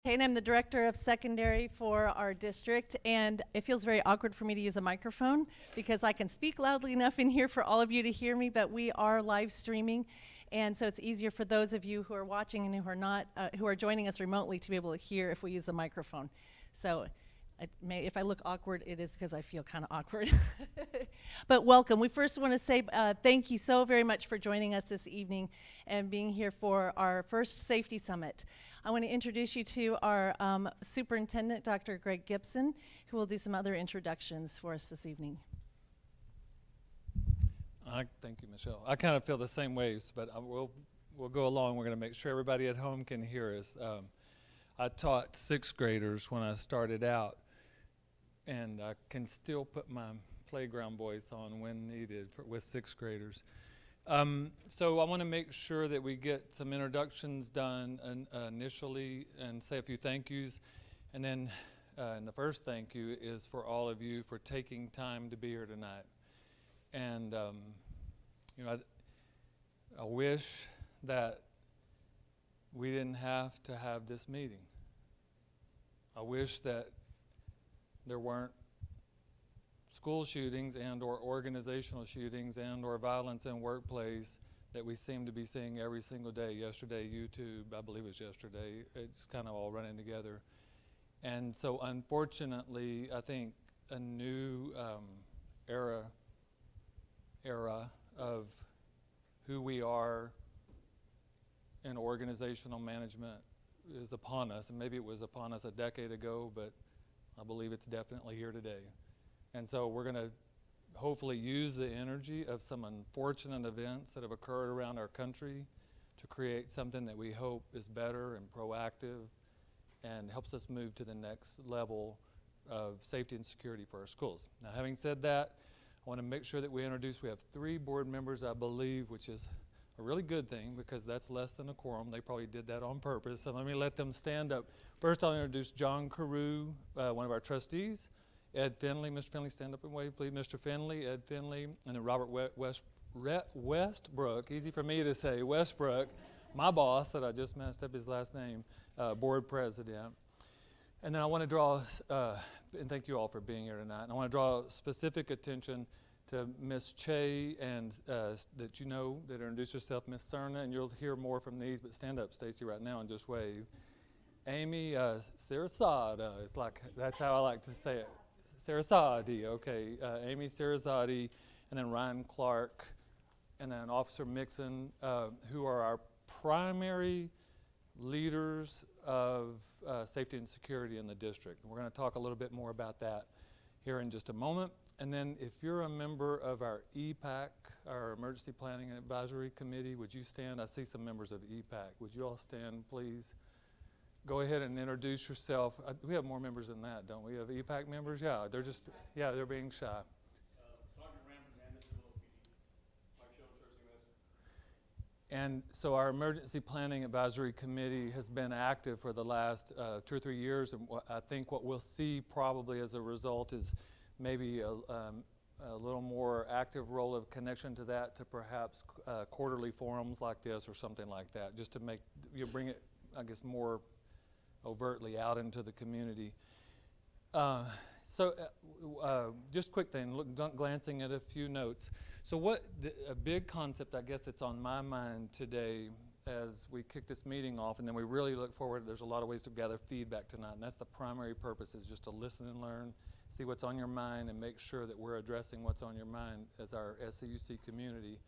Hey, and I'm the director of secondary for our district, and it feels very awkward for me to use a microphone because I can speak loudly enough in here for all of you to hear me, but we are live streaming, and so it's easier for those of you who are watching and who are not, who are joining us remotely to be able to hear if we use the microphone. So if I look awkward, it is because I feel kind of awkward. But welcome. We first want to say thank you so very much for joining us this evening and being here for our first Safety Summit. I want to introduce you to our superintendent, Dr. Greg Gibson, who will do some other introductions for us this evening. Thank you, Michelle. I kind of feel the same ways, but we'll go along. We're going to make sure everybody at home can hear us. I taught sixth graders when I started out, and I can still put my playground voice on when needed with sixth graders. So I want to make sure that we get some introductions done initially and say a few thank yous. And then and the first thank you is for all of you for taking time to be here tonight. And you know, I wish that we didn't have to have this meeting. I wish that there weren't school shootings and or organizational shootings and or violence in workplace that we seem to be seeing every single day. Yesterday, YouTube, I believe it was yesterday, it's kind of all running together. And so unfortunately, I think a new era of who we are in organizational management is upon us. And maybe it was upon us a decade ago, but I believe it's definitely here today. And so we're going to hopefully use the energy of some unfortunate events that have occurred around our country to create something that we hope is better and proactive and helps us move to the next level of safety and security for our schools. Now, having said that, I want to make sure that we have 3 board members, I believe, which is a really good thing because that's less than a quorum. They probably did that on purpose. So let me let them stand up. First, I'll introduce John Carew, one of our trustees. Ed Finley, Mr. Finley, stand up and wave, please. Mr. Finley, Ed Finley, and then Robert Westbrook, easy for me to say, Westbrook, my boss that I just messed up his last name, board president. And then I want to draw, and thank you all for being here tonight, and I want to draw specific attention to Ms. Che and that you know, that introduce yourself, Ms. Cerna, and you'll hear more from these, but stand up, Stacy, right now and just wave. Amy Sarasada, it's like, that's how I like to say it. Sarasadi, okay, Amy Sarasadi, and then Ryan Clark, and then Officer Mixon, who are our primary leaders of safety and security in the district. We're going to talk a little bit more about that here in just a moment. And then if you're a member of our EPAC, our Emergency Planning and Advisory Committee, would you stand? I see some members of EPAC. Would you all stand, please? Go ahead and introduce yourself. We have more members than that, don't we? Have EPAC members? Yeah, they're being shy. And so our Emergency Planning Advisory Committee has been active for the last 2 or 3 years, and I think what we'll see probably as a result is maybe a little more active role of connection to that, to perhaps quarterly forums like this or something like that, just to make bring it, I guess, more overtly out into the community. Just quick thing, glancing at a few notes. So a big concept, I guess, that's on my mind today as we kick this meeting off, and then we really look forward, there's a lot of ways to gather feedback tonight, and that's the primary purpose, is just to listen and learn, see what's on your mind, and make sure that we're addressing what's on your mind as our SCUC community.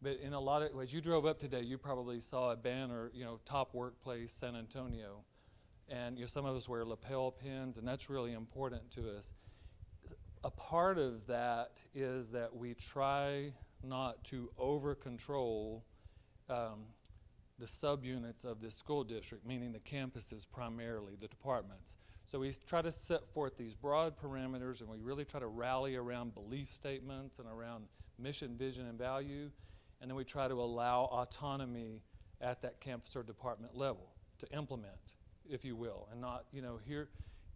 But in a lot of, as you drove up today, you probably saw a banner, top workplace San Antonio. And some of us wear lapel pins, and that's really important to us. A part of that is that we try not to over-control the subunits of this school district, meaning the campuses primarily, the departments. So we try to set forth these broad parameters, and we really try to rally around belief statements and around mission, vision, and value, and then we try to allow autonomy at that campus or department level to implement, if you will, and not, here,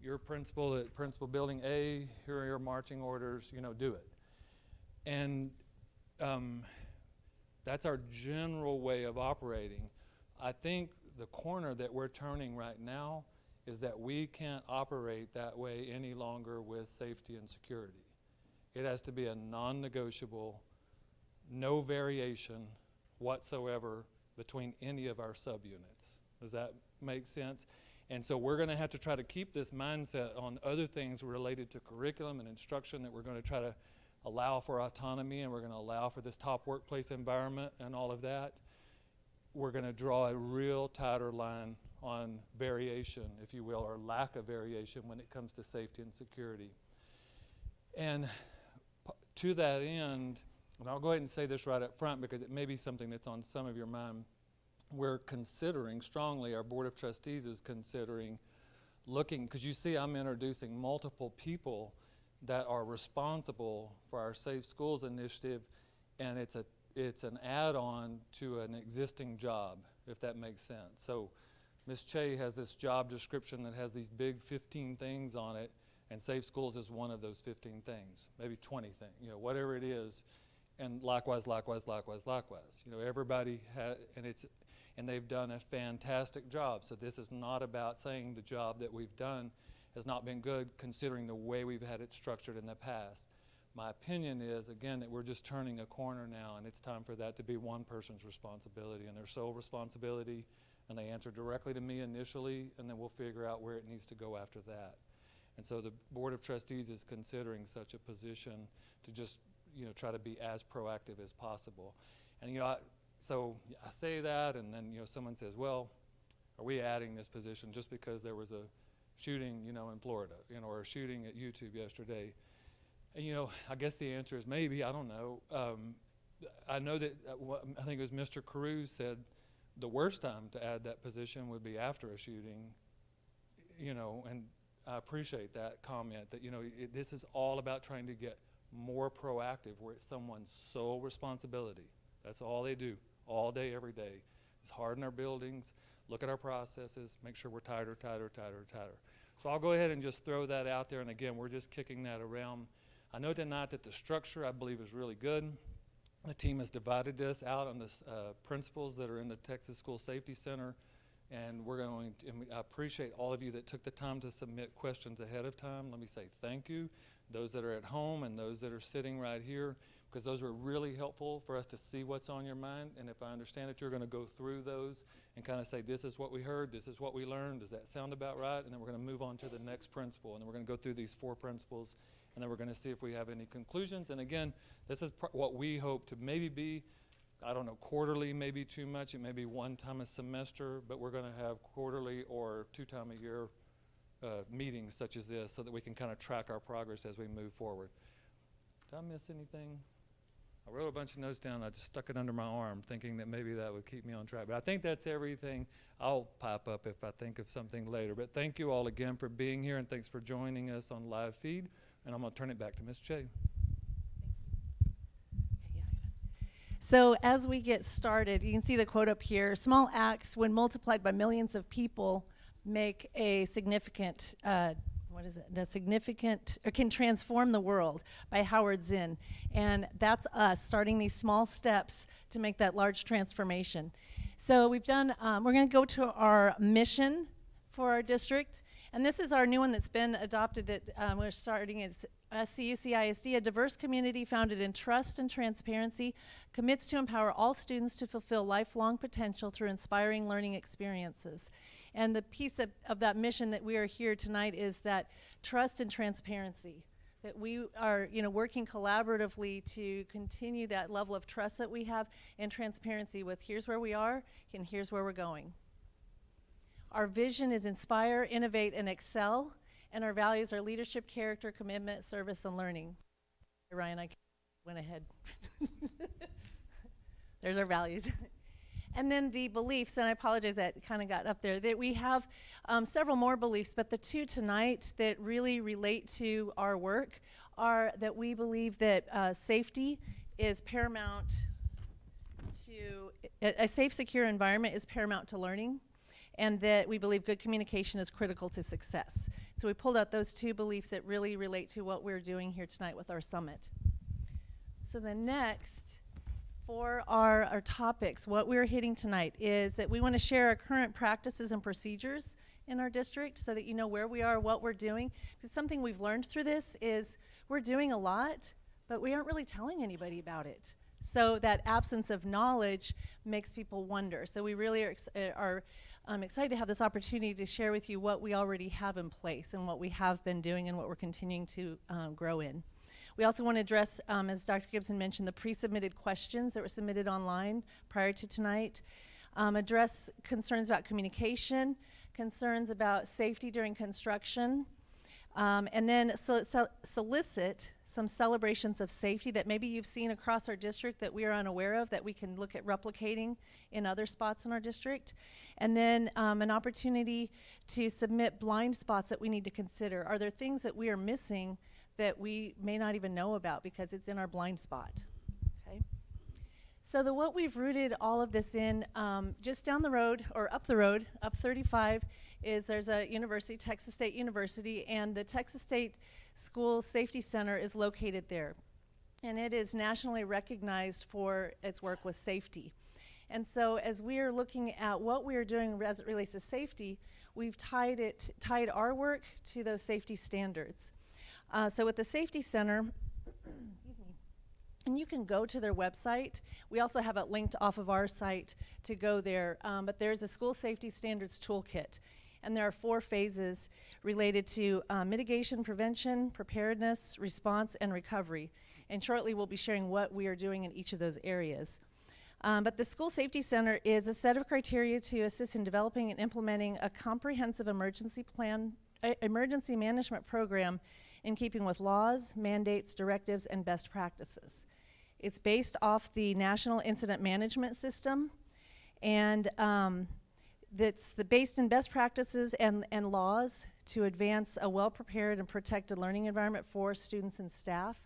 your principal at principal building A, here are your marching orders, do it. And that's our general way of operating. I think the corner that we're turning right now is that we can't operate that way any longer with safety and security. It has to be a non-negotiable, no variation whatsoever between any of our subunits. Does that make sense? And so we're going to have to try to keep this mindset on other things related to curriculum and instruction, that we're going to try to allow for autonomy, and we're going to allow for this top workplace environment and all of that. We're going to draw a real tighter line on variation, if you will, or lack of variation when it comes to safety and security. And to that end, and I'll go ahead and say this right up front because it may be something that's on some of your mind, we're considering strongly, our Board of Trustees is considering looking, because you see I'm introducing multiple people that are responsible for our Safe Schools initiative, and it's an add-on to an existing job, if that makes sense. So Ms. Che has this job description that has these big 15 things on it, and Safe Schools is one of those 15 things, maybe 20 things, you know, whatever it is, and likewise, likewise, likewise, likewise. You know, everybody has, and they've done a fantastic job. So this is not about saying the job that we've done has not been good, considering the way we've had it structured in the past. My opinion is, again, that we're just turning a corner now, and it's time for that to be one person's responsibility and their sole responsibility, and they answer directly to me initially, and then we'll figure out where it needs to go after that. And so the Board of Trustees is considering such a position to just, you know, try to be as proactive as possible. And, you know, so I say that, and then, you know, someone says, well, are we adding this position just because there was a shooting, you know, in Florida, you know, or a shooting at YouTube yesterday? And, you know, I guess the answer is maybe, I don't know. I know that, I think it was Mr. Cruz said the worst time to add that position would be after a shooting, you know, and I appreciate that comment that, you know, this is all about trying to get more proactive where it's someone's sole responsibility. That's all they do, all day, every day, is harden our buildings, look at our processes, make sure we're tighter, tighter, tighter, tighter. So I'll go ahead and just throw that out there, and again, we're just kicking that around. I know tonight that the structure, I believe, is really good. The team has divided this out on the principles that are in the Texas School Safety Center, and we're going to, and I appreciate all of you that took the time to submit questions ahead of time. Let me say thank you. Those that are at home and those that are sitting right here, because those are really helpful for us to see what's on your mind. And if I understand it, you're going to go through those and kind of say, this is what we heard, this is what we learned, does that sound about right? And then we're going to move on to the next principle, and then we're going to go through these 4 principles, and then we're going to see if we have any conclusions. And again, this is what we hope to maybe be, I don't know, quarterly, maybe too much, it may be 1 time a semester, but we're going to have quarterly or 2 times a year meetings such as this, so that we can kind of track our progress as we move forward. Did I miss anything? I wrote a bunch of notes down. I just stuck it under my arm, thinking that maybe that would keep me on track. But I think that's everything. I'll pipe up if I think of something later. But thank you all again for being here, and thanks for joining us on live feed. And I'm going to turn it back to Ms. Che. So as we get started, you can see the quote up here: small acts, when multiplied by millions of people, make a significant, or can transform the world, by Howard Zinn. And that's us starting these small steps to make that large transformation. So we've done, we're going to go to our mission for our district. And this is our new one that's been adopted that we're starting at SCUCISD, a diverse community founded in trust and transparency, commits to empower all students to fulfill lifelong potential through inspiring learning experiences. And the piece of that mission that we are here tonight is that trust and transparency, that we are, you know, working collaboratively to continue that level of trust that we have, and transparency with here's where we are and here's where we're going. Our vision is inspire, innovate, and excel, and our values are leadership, character, commitment, service, and learning. Ryan, I went ahead. There's our values. And then the beliefs, and I apologize that kind of got up there, that we have several more beliefs, but the 2 tonight that really relate to our work are that we believe that safety is paramount to, a safe, secure environment is paramount to learning, and that we believe good communication is critical to success. So we pulled out those 2 beliefs that really relate to what we're doing here tonight with our summit. So the next, for our topics, what we're hitting tonight is that we want to share our current practices and procedures in our district so that you know where we are, what we're doing. Because something we've learned through this is we're doing a lot, but we aren't really telling anybody about it. So that absence of knowledge makes people wonder. So we really are excited to have this opportunity to share with you what we already have in place and what we have been doing and what we're continuing to grow in. We also want to address, as Dr. Gibson mentioned, the pre-submitted questions that were submitted online prior to tonight. Address concerns about communication, concerns about safety during construction, and then solicit some celebrations of safety that maybe you've seen across our district that we are unaware of, that we can look at replicating in other spots in our district. And then an opportunity to submit blind spots that we need to consider. Are there things that we are missing that we may not even know about because it's in our blind spot? Okay. So what we've rooted all of this in, just down the road, or up the road, up 35, is there's a university, Texas State University, and the Texas State School Safety Center is located there. And it is nationally recognized for its work with safety. And so as we are looking at what we are doing as it relates to safety, we've tied our work to those safety standards. So with the Safety Center, and you can go to their website. We also have it linked off of our site to go there, but there's a School Safety Standards Toolkit. And there are 4 phases related to mitigation, prevention, preparedness, response, and recovery. And shortly we'll be sharing what we are doing in each of those areas. But the School Safety Center is a set of criteria to assist in developing and implementing a comprehensive emergency management program in keeping with laws, mandates, directives, and best practices. It's based off the National Incident Management System, and that's based in best practices and laws to advance a well-prepared and protected learning environment for students and staff.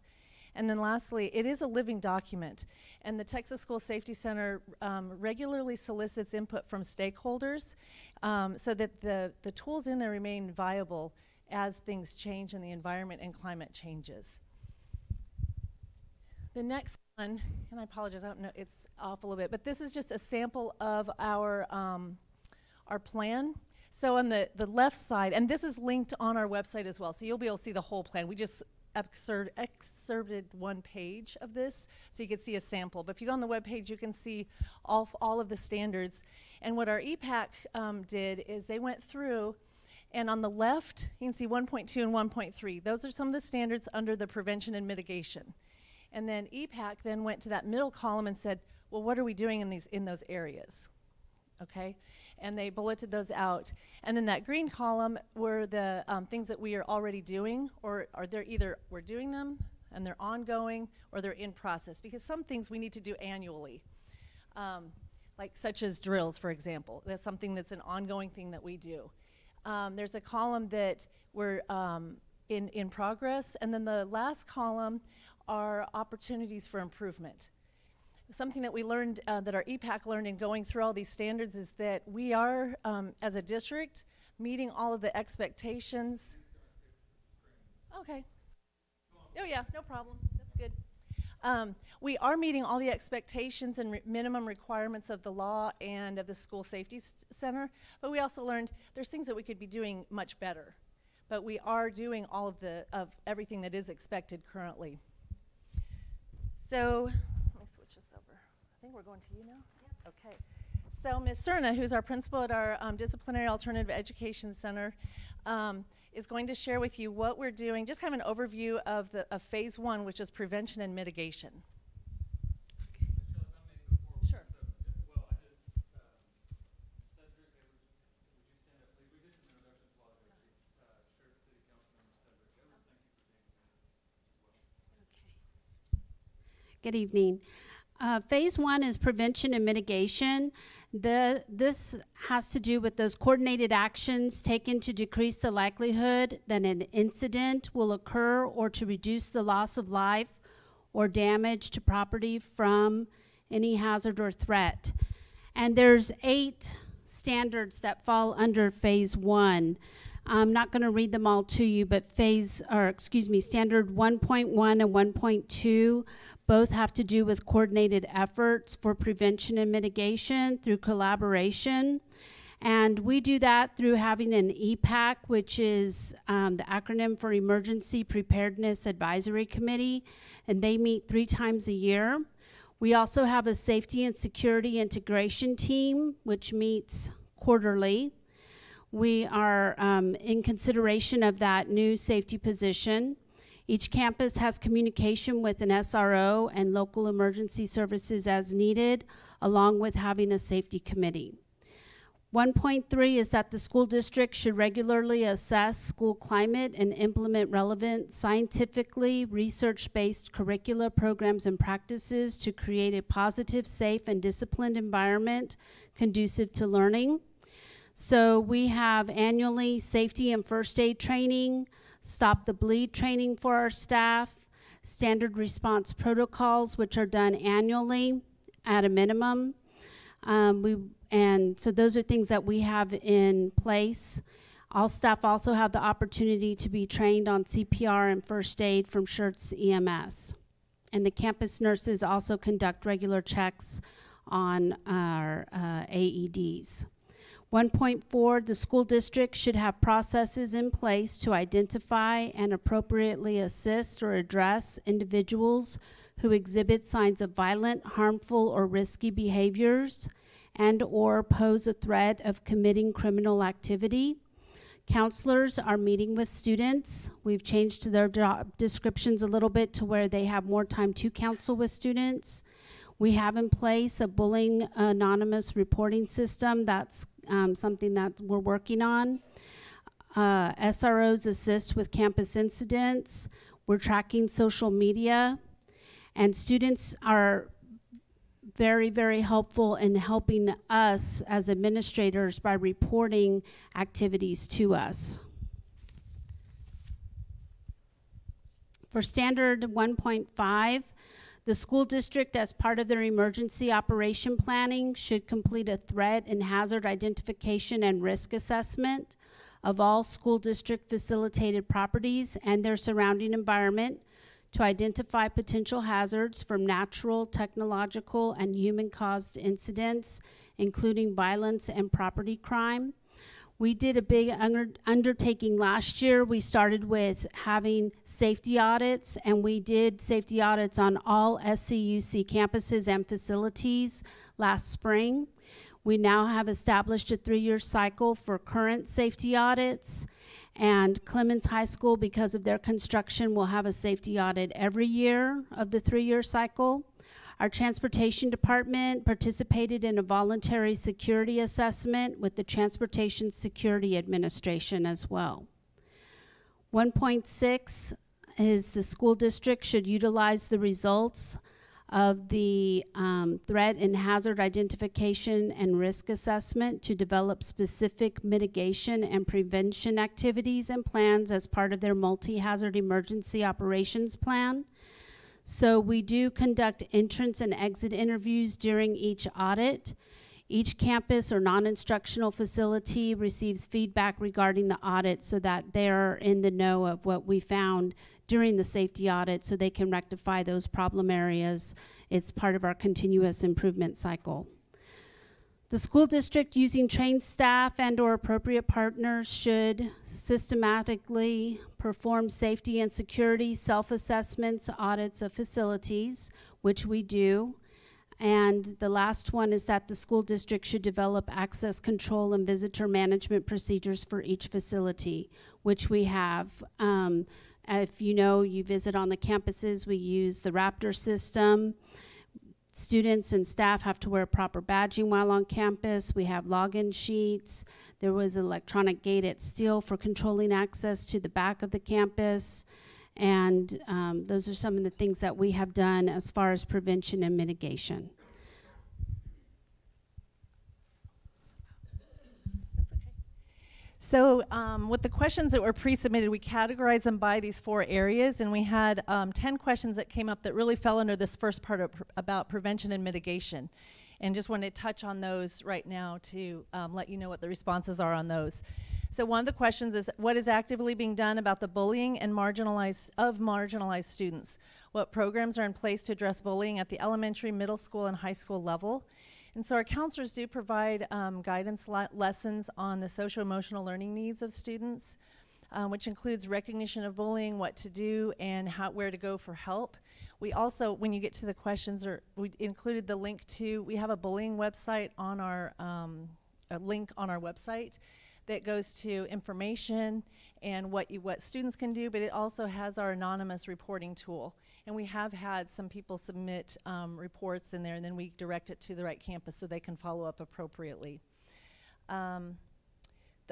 And then lastly, it is a living document, and the Texas School Safety Center regularly solicits input from stakeholders so that the tools in there remain viable as things change and the environment and climate changes. The next one, and I apologize, I don't know, it's off a little bit, but this is just a sample of our plan. So on the left side, and this is linked on our website as well, so you'll be able to see the whole plan. We just excerpted one page of this so you can see a sample. But if you go on the web page, you can see all of the standards. And what our EPAC did is they went through, and on the left, you can see 1.2 and 1.3. Those are some of the standards under the prevention and mitigation. And then EPAC then went to that middle column and said, well, what are we doing in those areas? Okay, and they bulleted those out. And then that green column were the things that we are already doing, or are there either we're doing them and they're ongoing, or they're in process, because some things we need to do annually, like such as drills, for example. That's something that's an ongoing thing that we do. There's a column that we're in progress, and then the last column are opportunities for improvement. Something that we learned, that our EPAC learned in going through all these standards, is that we are, as a district, meeting all of the expectations. Okay. Oh yeah, no problem, that's good. We are meeting all the expectations and minimum requirements of the law and of the School Safety Center, but we also learned there's things that we could be doing much better. But we are doing all of everything that is expected currently. So, let me switch this over. I think we're going to you now? Yeah. Okay. So Ms. Cerna, who's our principal at our Disciplinary Alternative Education Center, is going to share with you what we're doing, just kind of an overview of phase 1, which is prevention and mitigation. Okay. Sure. Well, I just, Cedric, would you stand up, please? We did some introductions while ago. Sheriff City Council Member Cedric Evers, thank you for being here as well. Okay. Good evening. Phase 1 is prevention and mitigation. This has to do with those coordinated actions taken to decrease the likelihood that an incident will occur or to reduce the loss of life or damage to property from any hazard or threat. And there's 8 standards that fall under phase 1. I'm not going to read them all to you, but standard 1.1 and 1.2 both have to do with coordinated efforts for prevention and mitigation through collaboration. And we do that through having an EPAC, which is the acronym for Emergency Preparedness Advisory Committee, and they meet 3 times a year. We also have a Safety and Security Integration Team, which meets quarterly. We are in consideration of that new safety position. Each campus has communication with an SRO and local emergency services as needed, along with having a safety committee. 1.3 is that the school district should regularly assess school climate and implement relevant, scientifically research-based curricula, programs, and practices to create a positive, safe, and disciplined environment conducive to learning. So we have annually safety and first aid training, stop the bleed training for our staff, standard response protocols, which are done annually at a minimum. And so those are things that we have in place. All staff also have the opportunity to be trained on CPR and first aid from Schertz EMS. And the campus nurses also conduct regular checks on our AEDs. 1.4, the school district should have processes in place to identify and appropriately assist or address individuals who exhibit signs of violent, harmful, or risky behaviors and or pose a threat of committing criminal activity. Counselors are meeting with students. We've changed their job descriptions a little bit to where they have more time to counsel with students. We have in place a bullying anonymous reporting system. That's something that we're working on. SROs assist with campus incidents. We're tracking social media. And students are very, very helpful in helping us as administrators by reporting activities to us. For standard 1.5, the school district, as part of their emergency operation planning, should complete a threat and hazard identification and risk assessment of all school district facilitated properties and their surrounding environment to identify potential hazards from natural, technological, and human-caused incidents, including violence and property crime. We did a big undertaking last year. We started with having safety audits, and we did safety audits on all SCUC campuses and facilities last spring. We now have established a 3-year cycle for current safety audits, and Clemens High School, because of their construction, will have a safety audit every year of the 3-year cycle. Our transportation department participated in a voluntary security assessment with the Transportation Security Administration as well. 1.6 is the school district should utilize the results of the threat and hazard identification and risk assessment to develop specific mitigation and prevention activities and plans as part of their multi-hazard emergency operations plan. So we do conduct entrance and exit interviews during each audit. Each campus or non-instructional facility receives feedback regarding the audit so that they're in the know of what we found during the safety audit so they can rectify those problem areas. It's part of our continuous improvement cycle. The school district, using trained staff and or appropriate partners, should systematically perform safety and security self-assessments, audits of facilities, which we do. And the last one is that the school district should develop access control and visitor management procedures for each facility, which we have. If you know, you visit on the campuses, we use the Raptor system. Students and staff have to wear proper badging while on campus. We have login sheets. There was an electronic gate at Steele for controlling access to the back of the campus. And those are some of the things that we have done as far as prevention and mitigation. So with the questions that were pre-submitted, we categorized them by these 4 areas, and we had 10 questions that came up that really fell under this first part of about prevention and mitigation. And just wanted to touch on those right now to let you know what the responses are on those. So one of the questions is, what is actively being done about the bullying and marginalized students? What programs are in place to address bullying at the elementary, middle school, and high school level? And so our counselors do provide guidance lessons on the social-emotional learning needs of students, which includes recognition of bullying, what to do, and where to go for help. We also, when you get to the questions, we included the link to, we have a bullying website on our, a link on our website that goes to information and what students can do, but it also has our anonymous reporting tool. And we have had some people submit reports in there, and then we direct it to the right campus so they can follow up appropriately.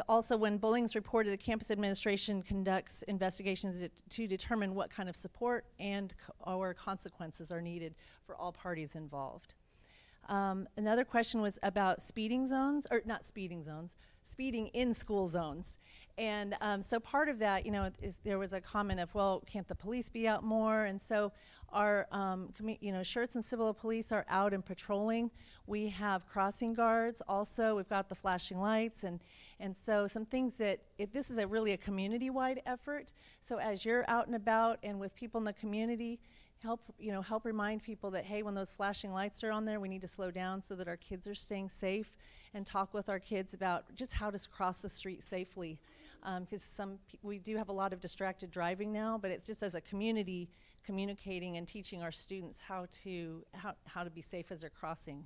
Also, when bullying is reported, the campus administration conducts investigations to determine what kind of support and or consequences are needed for all parties involved. Another question was about speeding zones, or not speeding zones, speeding in school zones. And so part of that, there was a comment of, well, can't the police be out more? And so our, Shirts and Civil Police are out and patrolling. We have crossing guards also. We've got the flashing lights. And so some things that, this is really a community-wide effort. So as you're out and about and with people in the community, help remind people that, hey, when those flashing lights are on there, we need to slow down so that our kids are staying safe, and talk with our kids about just how to cross the street safely. Because we do have a lot of distracted driving now, but it's just as a community communicating and teaching our students how to be safe as they're crossing.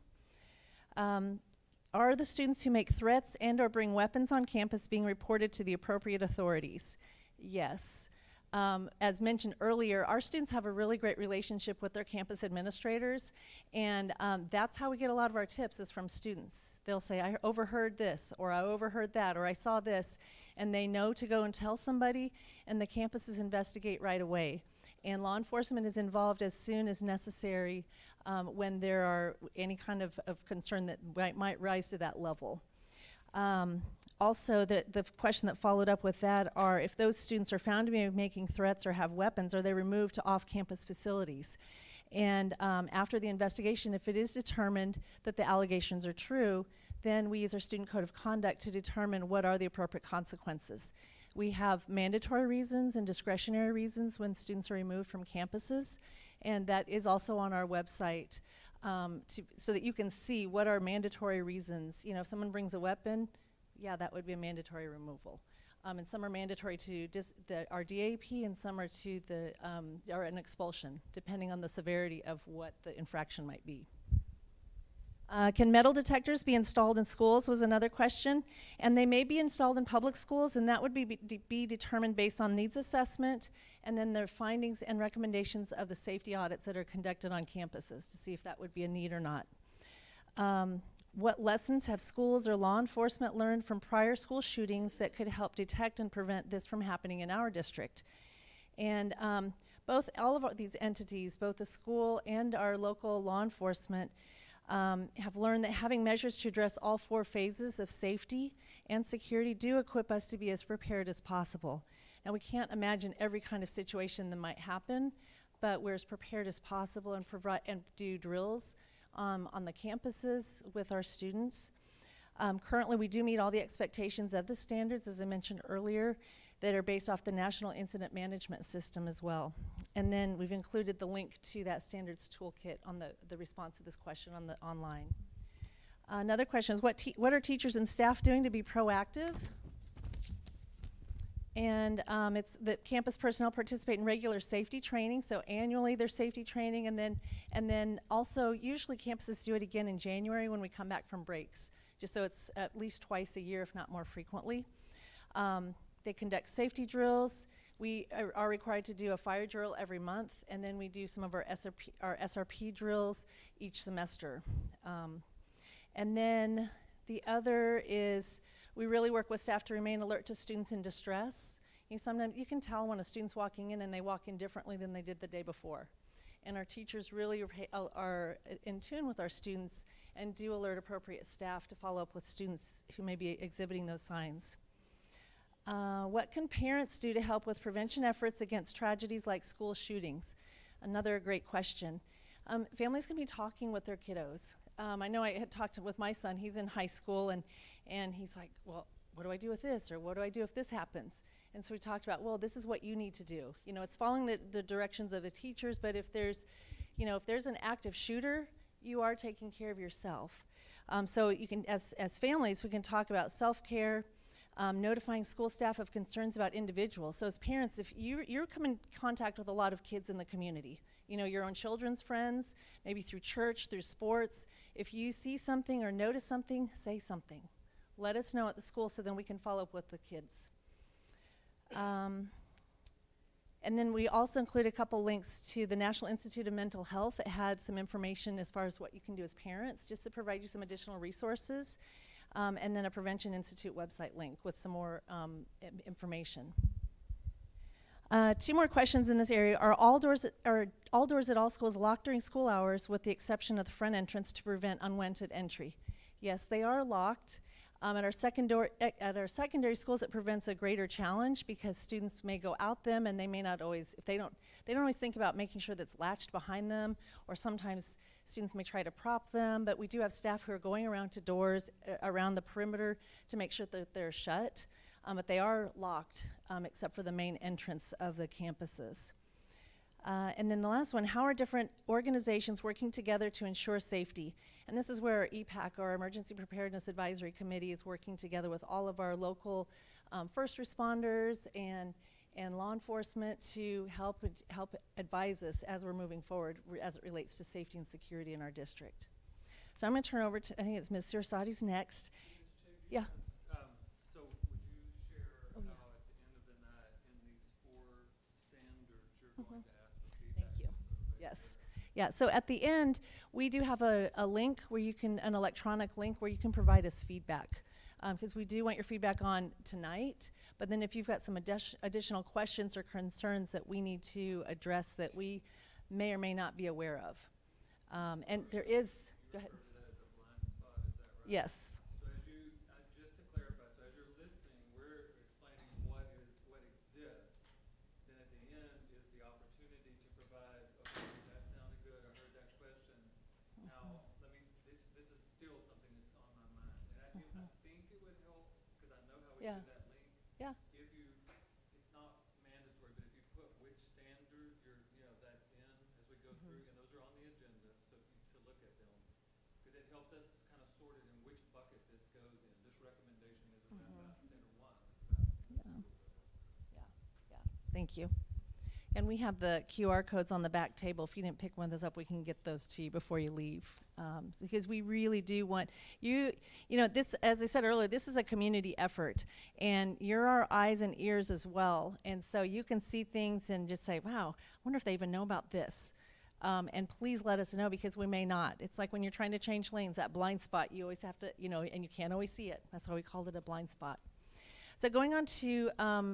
Are the students who make threats and or bring weapons on campus being reported to the appropriate authorities? Yes. As mentioned earlier, our students have a really great relationship with their campus administrators, and that's how we get a lot of our tips is from students. They'll say, I overheard this, or I overheard that, or I saw this, and they know to go and tell somebody, and the campuses investigate right away. And law enforcement is involved as soon as necessary when there are any kind of concern that might rise to that level. Also, the question that followed up with that are, if those students are found to be making threats or have weapons, are they removed to off-campus facilities? And after the investigation, if it is determined that the allegations are true, then we use our student code of conduct to determine what are the appropriate consequences. We have mandatory reasons and discretionary reasons when students are removed from campuses, and that is also on our website so that you can see what are mandatory reasons. If someone brings a weapon, yeah, that would be a mandatory removal. And some are mandatory to our DAP, and some are to or an expulsion, depending on the severity of what the infraction might be. Can metal detectors be installed in schools was another question. And they may be installed in public schools, and that would be determined based on needs assessment, and then their findings and recommendations of the safety audits that are conducted on campuses to see if that would be a need or not. What lessons have schools or law enforcement learned from prior school shootings that could help detect and prevent this from happening in our district? And all of these entities, both the school and our local law enforcement, have learned that having measures to address all 4 phases of safety and security do equip us to be as prepared as possible. Now, we can't imagine every kind of situation that might happen, but we're as prepared as possible and do drills on the campuses with our students. Currently, we do meet all the expectations of the standards, as I mentioned earlier, that are based off the National Incident Management System as well. And then we've included the link to that standards toolkit on the response to this question on the online. Another question is, what are teachers and staff doing to be proactive? And it's that campus personnel participate in regular safety training, so annually there's safety training, and then also usually campuses do it again in January when we come back from breaks, just so it's at least twice a year, if not more frequently. They conduct safety drills. We are required to do a fire drill every month, and then we do some of our SRP drills each semester. And then the other is we really work with staff to remain alert to students in distress. Sometimes you can tell when a student's walking in and they walk in differently than they did the day before. And our teachers really are in tune with our students and do alert appropriate staff to follow up with students who may be exhibiting those signs. What can parents do to help with prevention efforts against tragedies like school shootings? Another great question. Families can be talking with their kiddos. I know I had talked with my son. He's in high school, and he's like, well, what do I do with this? Or what do I do if this happens? And so we talked about, well, this is what you need to do. It's following the directions of the teachers, but if there's an active shooter, you are taking care of yourself. So you can, as families, we can talk about self-care, notifying school staff of concerns about individuals. So as parents, if you're coming in contact with a lot of kids in the community, your own children's friends, maybe through church, through sports, if you see something or notice something, say something. Let us know at the school so then we can follow up with the kids. And then we also include a couple links to the National Institute of Mental Health. It had some information as far as what you can do as parents, just to provide you some additional resources. And then a Prevention Institute website link with some more information. 2 more questions in this area. Are all doors at all schools locked during school hours with the exception of the front entrance to prevent unwanted entry? Yes, they are locked. At our secondary schools, it prevents a greater challenge because students may go out them and they may not always, if they don't always think about making sure that's latched behind them, or sometimes students may try to prop them, but we do have staff who are going around to doors around the perimeter to make sure that they're shut, but they are locked except for the main entrance of the campuses. And then the last one, how are different organizations working together to ensure safety? And this is where our EPAC, our Emergency Preparedness Advisory Committee, is working together with all of our local first responders and law enforcement to help advise us as we're moving forward as it relates to safety and security in our district. So I'm going to turn over to, I think it's Ms. Sirsati's next. Yeah. So would you share how at the end of the night in these 4 standards you're going to ask for feedback? Thank you. Yes. Yeah, so at the end, we do have a link where you can, an electronic link where you can provide us feedback. Because we do want your feedback on tonight, but then if you've got some additional questions or concerns that we need to address that we may or may not be aware of. And there is, go ahead. As a blind spot, is that right? Yes. So as you, just to clarify, so as you're listening, we're explaining what exists, then at the end is the opportunity to provide, okay, that sounded good, I heard that question. Now, this is still something that's on my mind. And I think it would help, because I know how we Yeah. do that link. Yeah. If you, it's not mandatory, but if you put which standard that's in as we go through, and those are on the agenda, so to look at them, because it helps us kind of sort it in which bucket this goes in. This recommendation isn't about standard 1, it's about Yeah. Thank you. And we have the QR codes on the back table. If you didn't pick one of those up, we can get those to you before you leave. Because we really do want this, as I said earlier, this is a community effort. And you're our eyes and ears as well. And so you can see things and just say, wow, I wonder if they even know about this. And please let us know, because we may not. It's like when you're trying to change lanes, that blind spot, you always have to, and you can't always see it. That's why we called it a blind spot. So going on to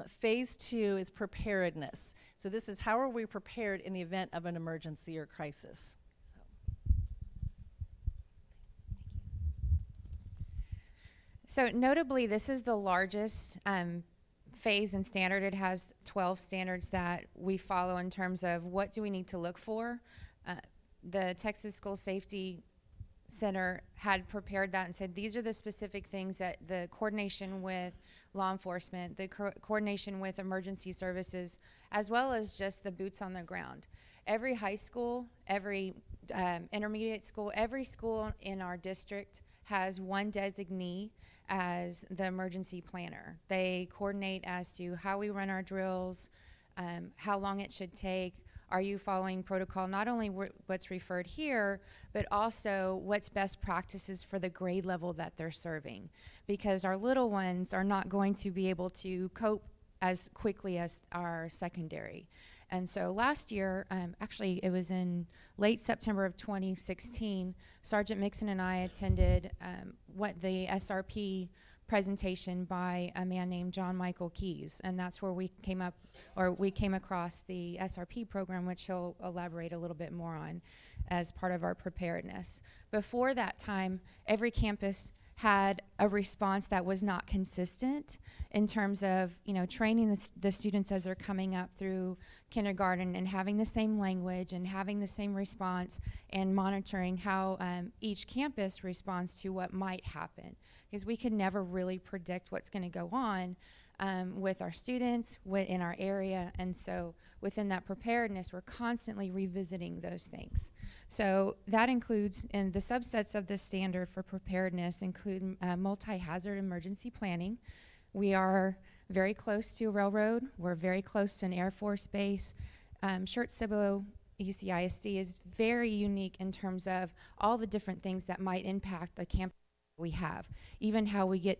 phase 2 is preparedness. So this is how are we prepared in the event of an emergency or crisis. So notably, this is the largest phase and standard. It has 12 standards that we follow in terms of what do we need to look for. The Texas School Safety Center had prepared that and said these are the specific things that the coordination with law enforcement, the coordination with emergency services, as well as just the boots on the ground. Every high school, every intermediate school, every school in our district has one designee as the emergency planner. They coordinate as to how we run our drills, how long it should take. Are you following protocol, not only what's referred here, but also what's best practices for the grade level that they're serving? Because our little ones are not going to be able to cope as quickly as our secondary. And so last year, actually it was in late September of 2016, Sergeant Mixon and I attended the SRP presentation by a man named John Michael Keyes, and that's where we came across the SRP program, which he'll elaborate a little bit more on as part of our preparedness. Before that time, every campus had a response that was not consistent in terms of training the students as they're coming up through kindergarten and having the same language and having the same response, and monitoring how each campus responds to what might happen, because we could never really predict what's going to go on with our students in our area. And so within that preparedness, we're constantly revisiting those things. So that includes, and the subsets of the standard for preparedness include multi-hazard emergency planning. We are very close to a railroad. We're very close to an Air Force base. Schertz-Cibolo SCUCISD is very unique in terms of all the different things that might impact the campus we have, even how we get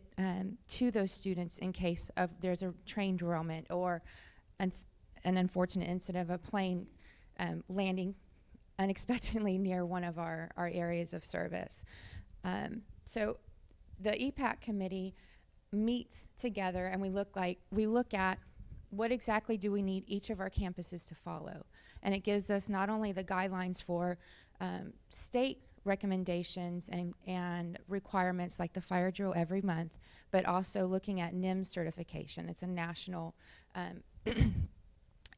to those students in case of there's a train derailment or an unfortunate incident of a plane landing unexpectedly near one of our areas of service. So the EPAC committee meets together, and we look at what exactly do we need each of our campuses to follow. And it gives us not only the guidelines for state recommendations and requirements like the fire drill every month, but also looking at NIMS certification. It's a national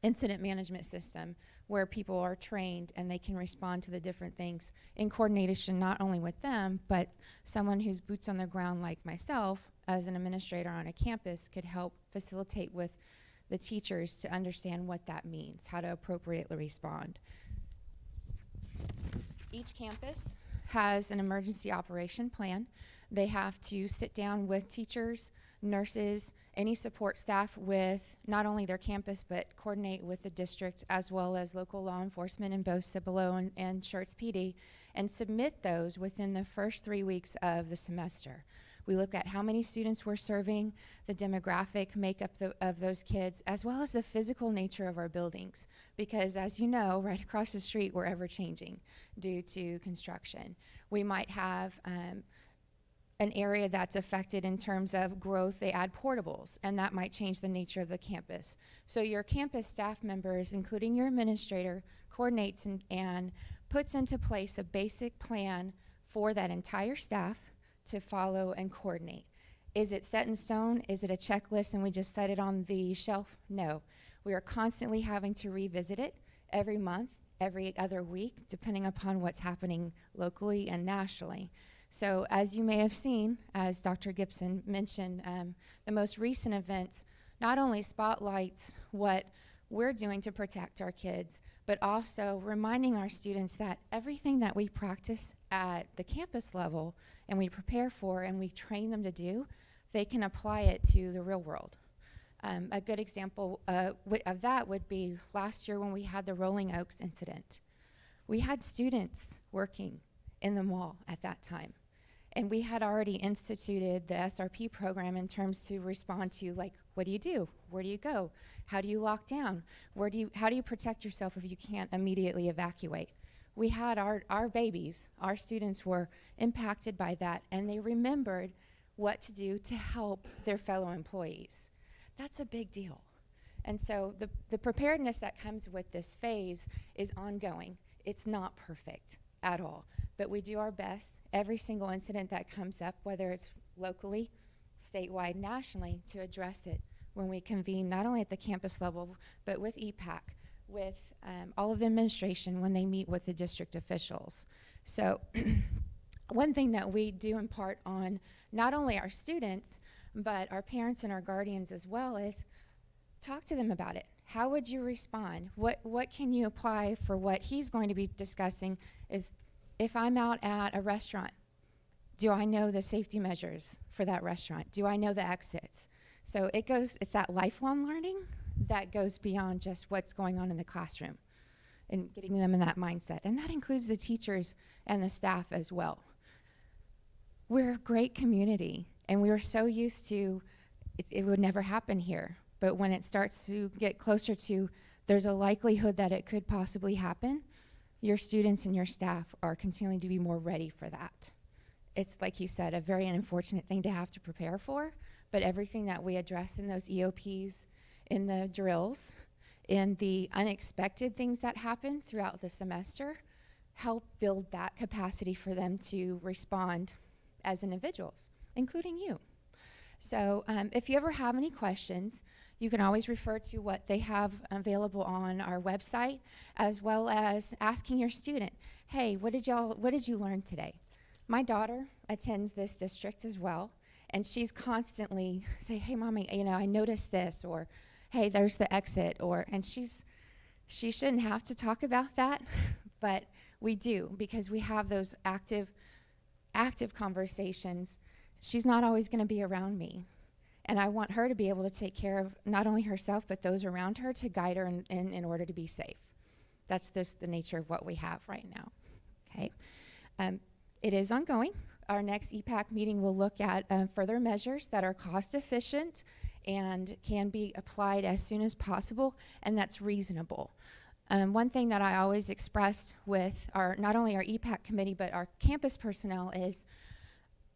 incident management system where people are trained and they can respond to the different things in coordination not only with them, but someone who's boots on the ground like myself as an administrator on a campus could help facilitate with the teachers to understand what that means, how to appropriately respond. Each campus has an emergency operation plan. They have to sit down with teachers, nurses, any support staff with not only their campus, but coordinate with the district as well as local law enforcement in both Cibolo and Schertz PD, and submit those within the first 3 weeks of the semester. We look at how many students we're serving, the demographic makeup of those kids, as well as the physical nature of our buildings. Because as you know, right across the street, we're ever changing due to construction. We might have an area that's affected in terms of growth. They add portables, and that might change the nature of the campus. So your campus staff members, including your administrator, coordinates and puts into place a basic plan for that entire staff to follow and coordinate. Is it set in stone? Is it a checklist and we just set it on the shelf? No. We are constantly having to revisit it every month, every other week, depending upon what's happening locally and nationally. So as you may have seen, as Dr. Gibson mentioned, the most recent events not only spotlights what we're doing to protect our kids, but also reminding our students that everything that we practice at the campus level and we prepare for and we train them to do, they can apply it to the real world. A good example of that would be last year when we had the Rolling Oaks incident. We had students working in the mall at that time. And we had already instituted the SRP program in terms to respond to, like, what do you do? Where do you go? How do you lock down? How do you protect yourself if you can't immediately evacuate? We had our babies, our students were impacted by that, and they remembered what to do to help their fellow employees. That's a big deal. And so the preparedness that comes with this phase is ongoing. It's not perfect at all. But we do our best, every single incident that comes up, whether it's locally, statewide, nationally, to address it when we convene, not only at the campus level, but with EPAC, with all of the administration when they meet with the district officials. So one thing that we do impart on not only our students, but our parents and our guardians as well is talk to them about it. How would you respond? What can you apply for what he's going to be discussing is, if I'm out at a restaurant, do I know the safety measures for that restaurant? Do I know the exits? So it's that lifelong learning that goes beyond just what's going on in the classroom and getting them in that mindset. And that includes the teachers and the staff as well. We're a great community, and we were so used to it would never happen here. But when it starts to get closer to there's a likelihood that it could possibly happen, your students and your staff are continuing to be more ready for that. It's, like you said, a very unfortunate thing to have to prepare for, but everything that we address in those EOPs, in the drills, in the unexpected things that happen throughout the semester, help build that capacity for them to respond as individuals, including you. So if you ever have any questions, you can always refer to what they have available on our website, as well as asking your student, hey, what did you learn today? My daughter attends this district as well, and she's constantly say, hey, Mommy, I noticed this, or hey, there's the exit, and she shouldn't have to talk about that, but We do, because we have those active conversations. She's not always going to be around me. And I want her to be able to take care of not only herself, but those around her, to guide her in order to be safe. That's just the nature of what we have right now. Okay. It is ongoing. Our next EPAC meeting will look at further measures that are cost efficient and can be applied as soon as possible, and that's reasonable. One thing that I always expressed with not only our EPAC committee, but our campus personnel is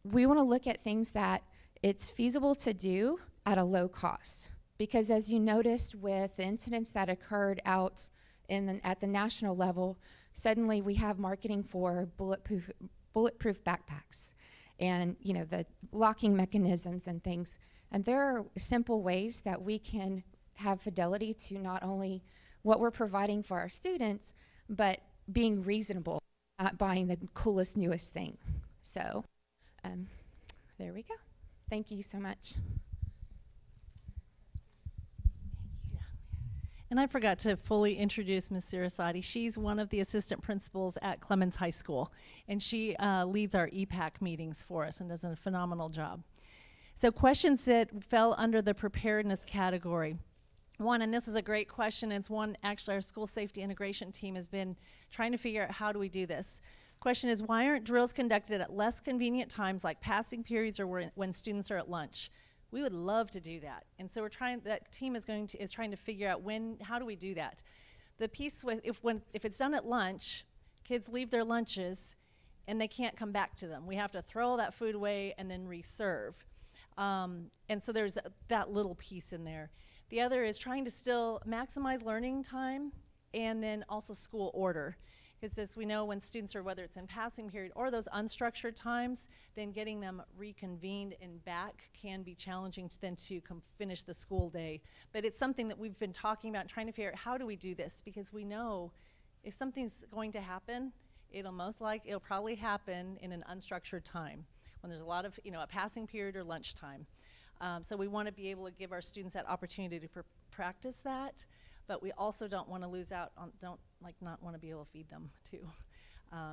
we want to look at things that it's feasible to do at a low cost. Because as you noticed with the incidents that occurred out at the national level, suddenly we have marketing for bulletproof backpacks and, you know, the locking mechanisms and things. And there are simple ways that we can have fidelity to not only what we're providing for our students, but being reasonable, not buying the coolest, newest thing. So there we go. Thank you so much. And I forgot to fully introduce Ms. Sirasati. She's one of the assistant principals at Clemens High School, and she leads our EPAC meetings for us and does a phenomenal job. So questions that fell under the preparedness category. One, and this is a great question, it's one actually our school safety integration team has been trying to figure out how do we do this. Question is, why aren't drills conducted at less convenient times like passing periods or when students are at lunch? We would love to do that. And so that team is trying to figure out how do we do that? The piece with, if it's done at lunch, kids leave their lunches and they can't come back to them. We have to throw that food away and then reserve. And so there's that little piece in there. The other is trying to still maximize learning time and then also school order. Because as we know, when students are, whether it's in passing period or those unstructured times, then getting them reconvened and back can be challenging to finish the school day. But it's something that we've been talking about, trying to figure out how do we do this, because we know if something's going to happen, it'll probably happen in an unstructured time when there's a lot of, a passing period or lunchtime. So we want to be able to give our students that opportunity to practice that, but we also don't want to lose out on, not want to be able to feed them too.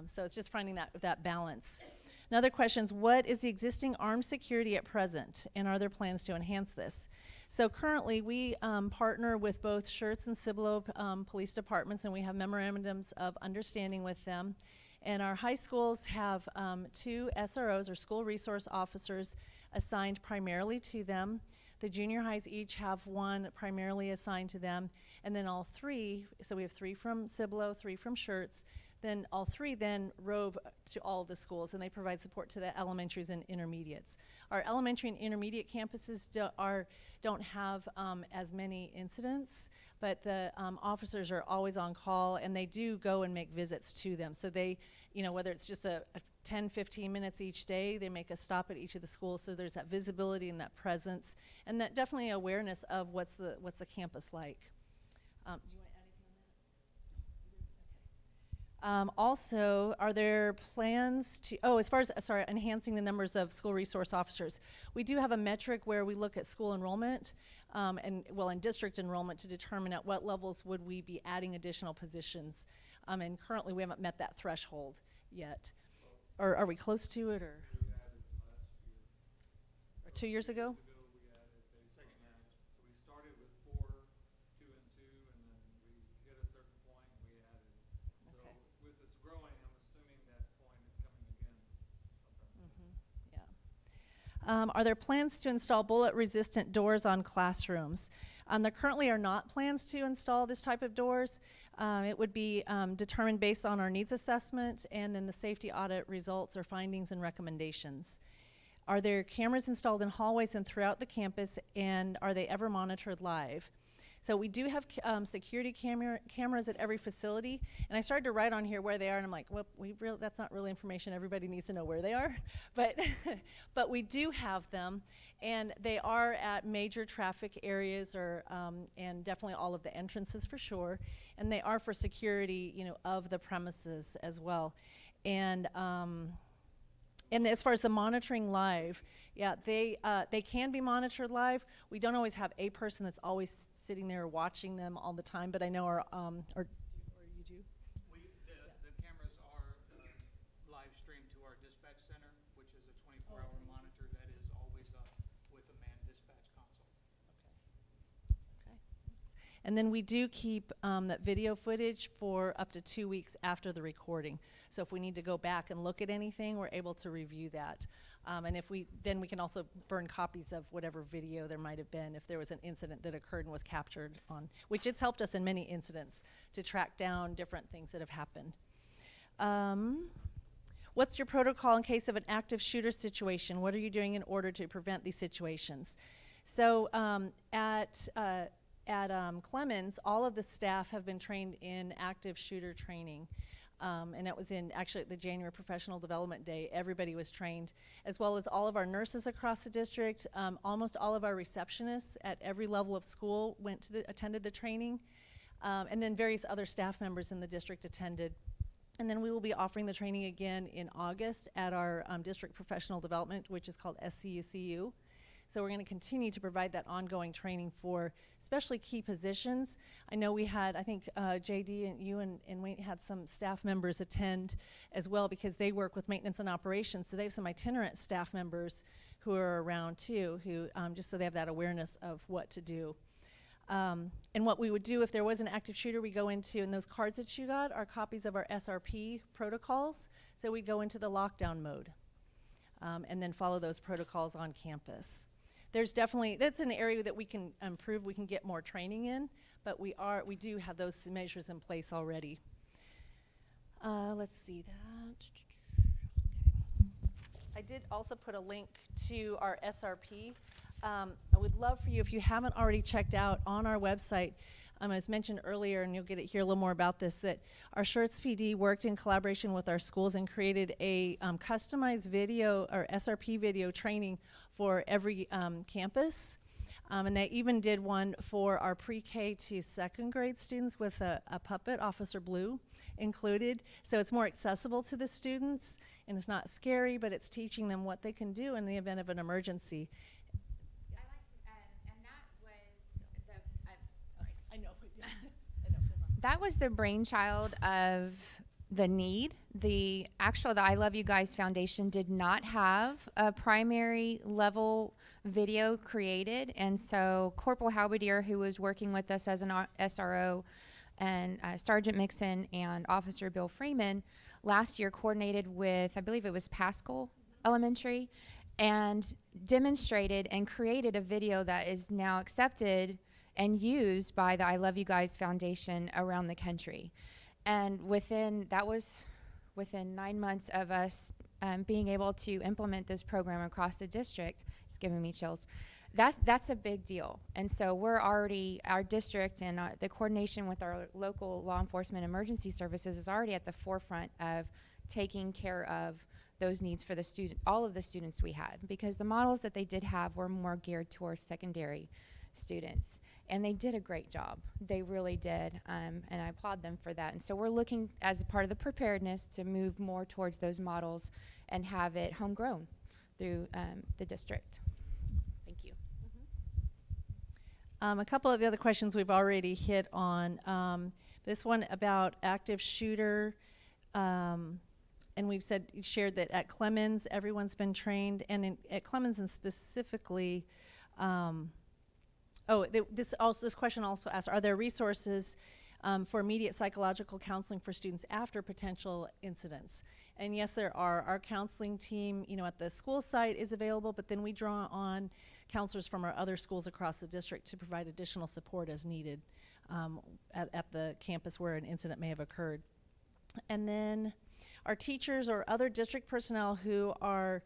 So it's just finding that balance. Another question is, what is the existing armed security at present, and are there plans to enhance this? So currently we partner with both Schertz and Cibolo police departments, and we have memorandums of understanding with them. And our high schools have 2 SROs, or school resource officers, assigned primarily to them. The junior highs each have 1 primarily assigned to them, and then all 3, so we have 3 from Cibolo, 3 from Schertz, then all 3 then rove to all of the schools, and they provide support to the elementaries and intermediates. Our elementary and intermediate campuses don't have as many incidents, but the officers are always on call, and they do go and make visits to them. So they, whether it's just a 10, 15 minutes each day, they make a stop at each of the schools, so there's that visibility and that presence, and that definitely awareness of what's the campus like. Do you want to add anything on that? Okay. Also, are there plans to, as far as, enhancing the numbers of school resource officers, we do have a metric where we look at school enrollment, and district enrollment, to determine at what levels would we be adding additional positions, and currently we haven't met that threshold yet. Or are we close to it, or 2 years ago? We added a second match. So we started with 4, 2 and 2, and then we hit a certain point and we added. Okay. So with this growing, I'm assuming that point is coming again sometime soon. Yeah. Are there plans to install bullet-resistant doors on classrooms? There currently are not plans to install this type of doors. It would be determined based on our needs assessment and then the safety audit results or findings and recommendations. Are there cameras installed in hallways and throughout the campus, and are they ever monitored live? So we do have security cameras at every facility, and I started to write on here where they are, and I'm like, well, that's not really information everybody needs to know where they are, but but we do have them, and they are at major traffic areas, or and definitely all of the entrances for sure, and they are for security, of the premises as well, and as far as the monitoring live, yeah, they can be monitored live. We don't always have a person that's always sitting there watching them all the time, but I know our or you do? The cameras are And then we do keep that video footage for up to 2 weeks after the recording. So if we need to go back and look at anything, we're able to review that. And then we can also burn copies of whatever video there might have been if there was an incident that occurred and was captured on, which it's helped us in many incidents to track down different things that have happened. What's your protocol in case of an active shooter situation? What are you doing in order to prevent these situations? So at Clemens, all of the staff have been trained in active shooter training. And that was actually at the January Professional Development Day. Everybody was trained, as well as all of our nurses across the district. Almost all of our receptionists at every level of school attended the training. And then various other staff members in the district attended. And then we will be offering the training again in August at our district professional development, which is called SCUCU. So we're going to continue to provide that ongoing training for especially key positions. I know we had, I think JD and you and Wayne had some staff members attend as well, because they work with maintenance and operations. So they have some itinerant staff members who are around too, who just so they have that awareness of what to do. And what we would do if there was an active shooter, we go into, and those cards that you got are copies of our SRP protocols. So we go into the lockdown mode and then follow those protocols on campus. There's definitely, that's an area that we can improve, we can get more training in, but we do have those measures in place already. Let's see that. Okay. I did also put a link to our SRP. I would love for you, if you haven't already checked out on our website, as mentioned earlier, and you'll get to hear a little more about this, that our Shorts PD worked in collaboration with our schools and created a customized video or SRP video training for every campus. And they even did one for our pre-K to second grade students with a puppet, Officer Blue, included. So it's more accessible to the students, and it's not scary, but it's teaching them what they can do in the event of an emergency. That was the brainchild of the need. The I Love You Guys Foundation did not have a primary level video created, and so Corporal Halberdier, who was working with us as an SRO, and Sergeant Mixon and Officer Bill Freeman last year coordinated with, I believe it was Pascal Elementary, and demonstrated and created a video that is now accepted and used by the I Love You Guys Foundation around the country. And that was within 9 months of us being able to implement this program across the district. It's giving me chills. That's a big deal. And so our district and the coordination with our local law enforcement emergency services is already at the forefront of taking care of those needs for all of the students we had, because the models that they did have were more geared towards secondary students. And they did a great job. They really did, and I applaud them for that. And so we're looking, as a part of the preparedness, to move more towards those models and have it homegrown through the district. Thank you. A couple of the other questions we've already hit on. This one about active shooter, and we've shared that at Clemens, everyone's been trained, and at Clemens and specifically, this question also asks, are there resources for immediate psychological counseling for students after potential incidents? And yes, there are. Our counseling team, at the school site is available, but then we draw on counselors from our other schools across the district to provide additional support as needed at the campus where an incident may have occurred. And then our teachers or other district personnel who are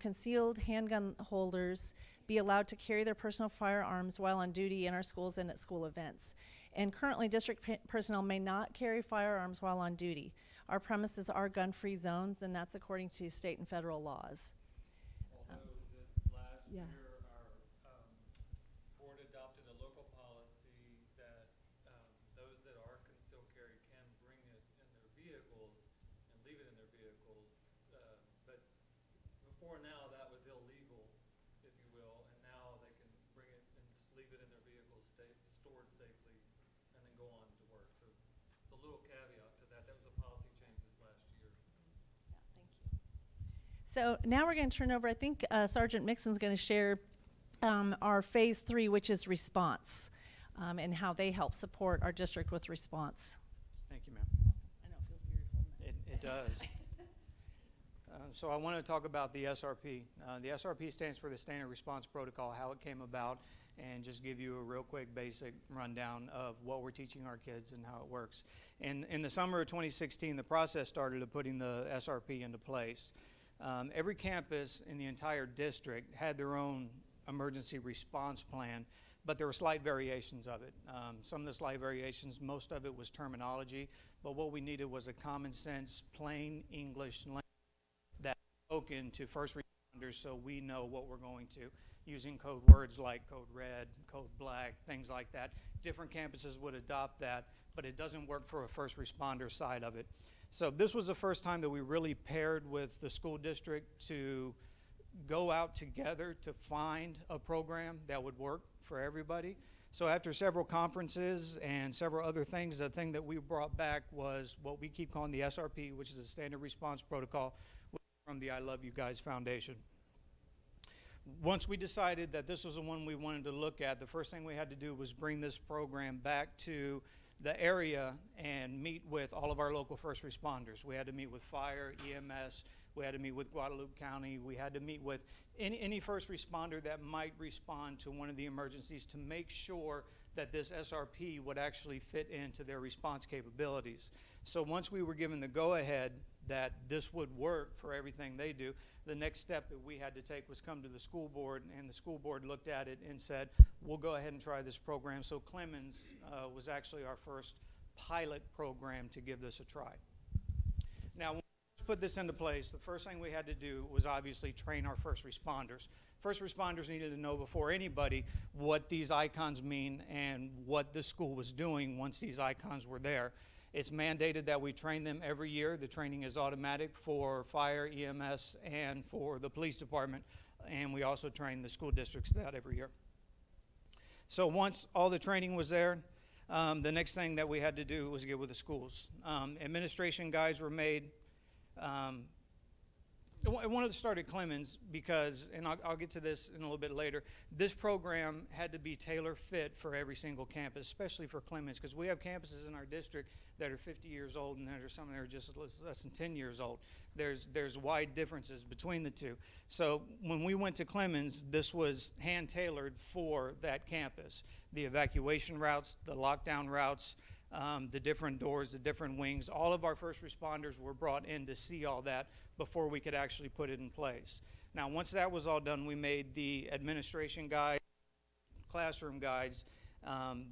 concealed handgun holders be allowed to carry their personal firearms while on duty in our schools and at school events. And currently, district personnel may not carry firearms while on duty. Our premises are gun-free zones, and that's according to state and federal laws. Although this last year, our board adopted a local policy that those that are concealed carry can bring it in their vehicles and leave it in their vehicles. But before now, that was illegal, if you will, and now they can bring it and just leave it in their vehicles, stored safely, and then go on to work. So it's a little caveat to that. That was a policy change this last year. Yeah, thank you. So now we're going to turn over, I think Sergeant Mixon's going to share our phase 3, which is response. and how they help support our district with response. Thank you, ma'am. I know it feels weird holding that. It does. So I want to talk about the SRP. The SRP stands for the Standard Response Protocol, how it came about, and just give you a real quick basic rundown of what we're teaching our kids and how it works. In the summer of 2016, the process started of putting the SRP into place. Every campus in the entire district had their own emergency response plan, but there were slight variations of it. Some of the slight variations, most of it was terminology, but what we needed was a common sense, plain English language that spoken to first responders so we know what we're going to, using code words like code red, code black, things like that. Different campuses would adopt that, but it doesn't work for a first responder side of it. So this was the first time that we really paired with the school district to go out together to find a program that would work for everybody. So after several conferences and several other things, the thing that we brought back was what we keep calling the SRP, which is a Standard Response Protocol from the I Love You Guys Foundation. Once we decided that this was the one we wanted to look at, the first thing we had to do was bring this program back to the area and meet with all of our local first responders. We had to meet with fire, EMS, we had to meet with Guadalupe County, we had to meet with any first responder that might respond to one of the emergencies to make sure that this SRP would actually fit into their response capabilities. So once we were given the go-ahead that this would work for everything they do, the next step that we had to take was come to the school board, and the school board looked at it and said, we'll go ahead and try this program. So Clemens was actually our first pilot program to give this a try. Now, when we put this into place, the first thing we had to do was obviously train our first responders. First responders needed to know before anybody what these icons mean and what the school was doing once these icons were there. It's mandated that we train them every year. The training is automatic for fire, EMS, and for the police department. And we also train the school districts that every year. So once all the training was there, the next thing that we had to do was get with the schools. Administration guides were made. I wanted to start at Clemens because, and I'll get to this in a little bit later, this program had to be tailor fit for every single campus, especially for Clemens, because we have campuses in our district that are 50 years old and there's some that are just less than 10 years old. There's wide differences between the two. So when we went to Clemens, this was hand tailored for that campus. The evacuation routes, the lockdown routes, the different doors, the different wings, all of our first responders were brought in to see all that before we could actually put it in place. Now, once that was all done, we made the administration guide, classroom guides,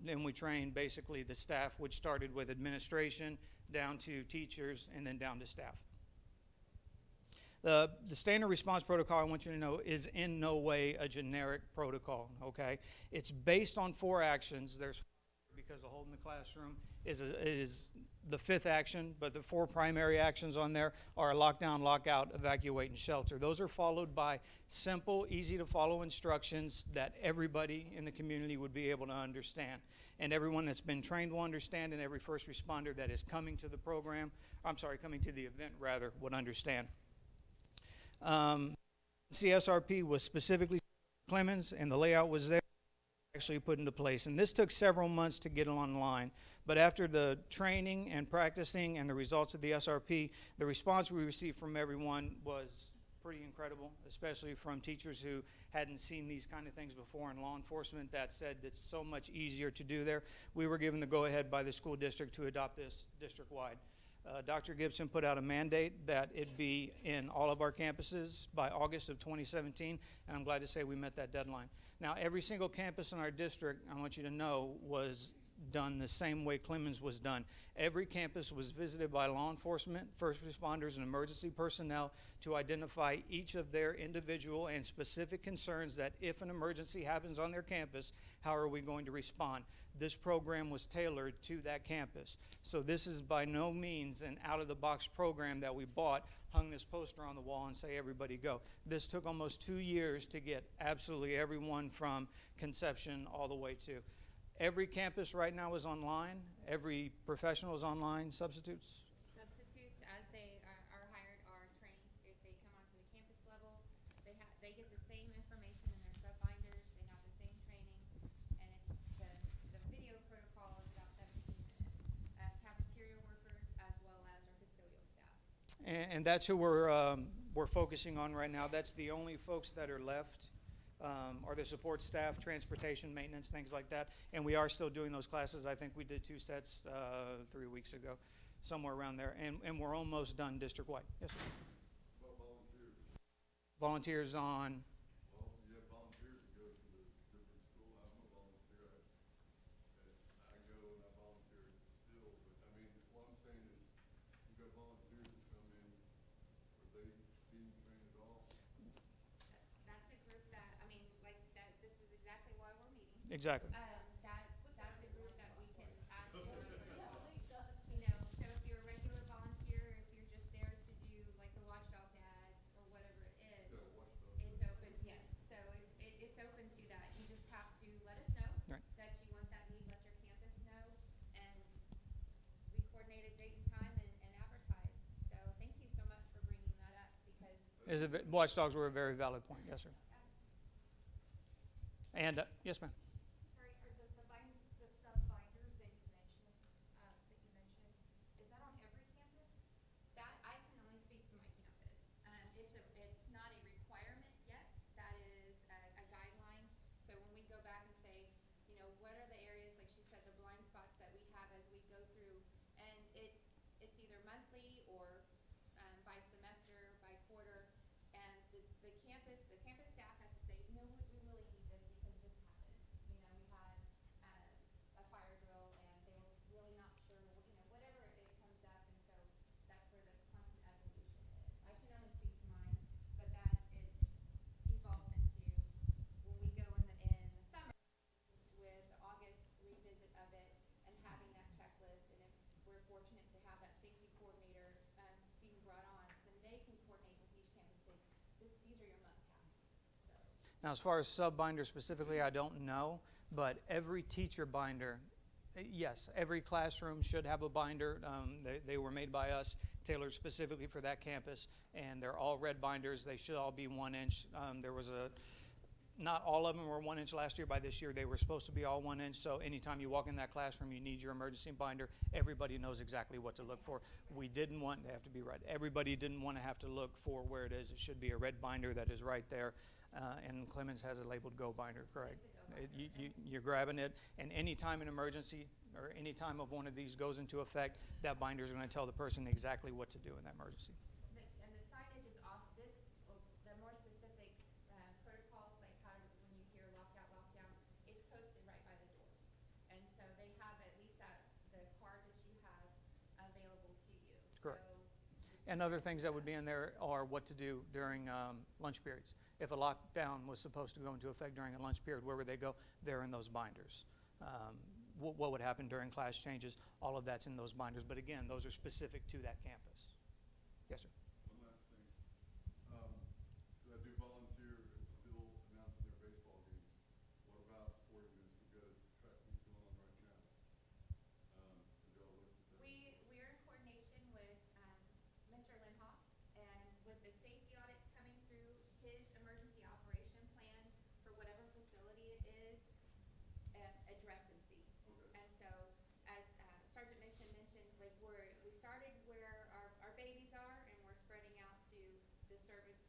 then we trained basically the staff, which started with administration down to teachers and then down to staff. The standard response protocol, I want you to know, is in no way a generic protocol, okay? It's based on 4 actions. There's because the hold in the classroom is the 5th action, but the 4 primary actions on there are lockdown, lockout, evacuate, and shelter. Those are followed by simple, easy to follow instructions that everybody in the community would be able to understand. And everyone that's been trained will understand, and every first responder that is coming to the program, coming to the event rather, would understand. CSRP was specifically Clemens, and the layout was there. Actually put into place, and this took several months to get online, but after the training and practicing and the results of the SRP, the response we received from everyone was pretty incredible, especially from teachers who hadn't seen these kind of things before, and law enforcement that said it's so much easier to do there. We were given the go-ahead by the school district to adopt this district-wide. Dr. Gibson put out a mandate that it be in all of our campuses by August of 2017, and I'm glad to say we met that deadline. Now, every single campus in our district, I want you to know, was done the same way Clemens was done. Every campus was visited by law enforcement, first responders, and emergency personnel to identify each of their individual and specific concerns that if an emergency happens on their campus, how are we going to respond? This program was tailored to that campus. So this is by no means an out-of-the-box program that we bought, hung this poster on the wall and say, everybody go. This took almost 2 years to get absolutely everyone from conception all the way to. Every campus right now is online. Every professional is online. Substitutes? Substitutes, as they are hired, are trained. If they come onto the campus level, they get the same information in their sub binders. They have the same training, and it's the And that's who we're focusing on right now. That's the only folks that are left, are the support staff, transportation, maintenance, things like that. And we are still doing those classes. I think we did 2 sets 3 weeks ago, somewhere around there. And we're almost done district-wide. Yes, sir. What volunteers? Volunteers on, Well, you have volunteers that go to the different school. I'm a volunteer. I go and I volunteer still, but I mean, what I'm saying is, you've got volunteers that come in, are they being trained at all? That's a group that, I mean, like, that, this is exactly why we're meeting. exactly. That's a group that we can ask for. You know, so if you're a regular volunteer, if you're just there to do like the watchdog dads or whatever it is, Yeah, watchdog. it's open, yes. So it's open to that. You just have to let us know Right. that you want that need, let your campus know, and we coordinate a date and time and advertise. So thank you so much for bringing that up because Watchdogs were a very valid point. Yes, sir. And, yes, ma'am. Sorry, are the sub-binders that you mentioned, is that on every campus? that I can only speak to my campus. It's not a requirement yet. That is a guideline. So when we go back and say, you know, what are the areas, like she said, the blind spots that we have as we go through, and it's either monthly or by semester, by quarter, and the campus staff has to say, you know, we really need this because this happened. You know, we had a fire drill and they were really not sure, you know, whatever it comes up, and so that's where the constant evolution is. I can only speak to mine, but that it evolves into when we go in the summer with the August revisit of it and having that checklist, and if we're fortunate to have that safety coordinator being brought on, then they can coordinate with each campus and say, these are your must-haves. So. Now, as far as sub-binder specifically, I don't know, but every teacher binder, yes, every classroom should have a binder. They were made by us, tailored specifically for that campus, and they're all red binders. They should all be 1 inch. Not all of them were 1 inch last year. By this year, they were supposed to be all 1 inch, so anytime you walk in that classroom, you need your emergency binder. Everybody knows exactly what to look for. They have to be red. Everybody didn't want to have to look for where it is. It should be a red binder that is right there, and Clemens has it labeled Go Binder, correct? You're grabbing it, and any time an emergency or any time of one of these goes into effect, that binder is going to tell the person exactly what to do in that emergency. And the signage is off this, well, the more specific protocols, like how when you hear lockout, lockdown, it's posted right by the door. And so they have at least the card that you have available to you. Correct. So And other things that would be in there are what to do during lunch periods. If a lockdown was supposed to go into effect during a lunch period, where would they go? They're in those binders. What would happen during class changes? All of that's in those binders. But again, those are specific to that campus. Yes, sir. One last thing. 'Cause I do volunteer and still announcing their baseball games. What about sporting events? We've got a track meet going on right now. Have y'all looked at that? we're in coordination with Mr. Linhoff, and with the safety audits coming through, his emergency operation plan for whatever facility it is addresses these. Okay. And so, as Sergeant Mason mentioned, like we started where our babies are, and we're spreading out to the service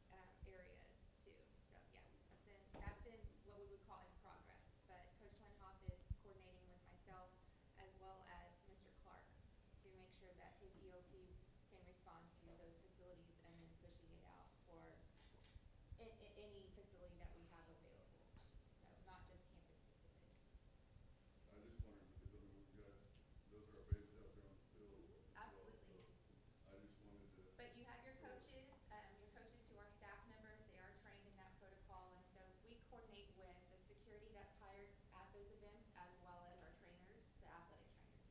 areas too. So yes, that's in what we would call in progress. But Coach Linhoff is coordinating with myself as well as Mr. Clark to make sure that his EOP can respond to those facilities, and then pushing it out for any facility that we have available. So not just campus specific. I just wondered because I mean we've got those are our babies out there on the field. as well, Absolutely. so I just wanted to. But you have your coaches who are staff members, they are trained in that protocol, and so we coordinate with the security that's hired at those events as well as our trainers, the athletic trainers.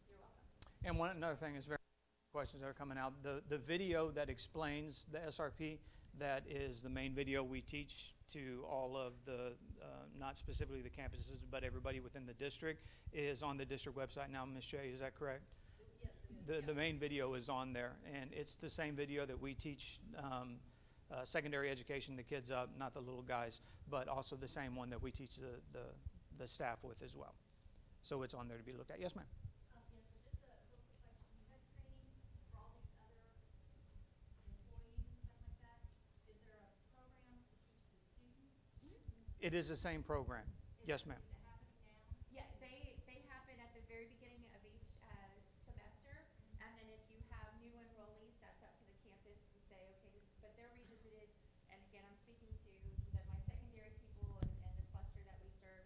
You're welcome. And another thing is questions that are coming out. The video that explains the SRP, that is the main video we teach to all of the, not specifically the campuses, but everybody within the district, is on the district website now. Ms. Shea, is that correct? Yes, it is. The main video is on there, and it's the same video that we teach secondary education, the kids up, not the little guys, but also the same one that we teach the staff with as well. So it's on there to be looked at. Yes, ma'am. Yes, so just a real quick question. You have training for all these other It is the same program. Yes, ma'am. Is it happening now? Yeah, they happen at the very beginning of each semester, and then if you have new enrollees, that's up to the campus to say, okay, this, but they're revisited. And again, I'm speaking to my secondary people and the cluster that we serve.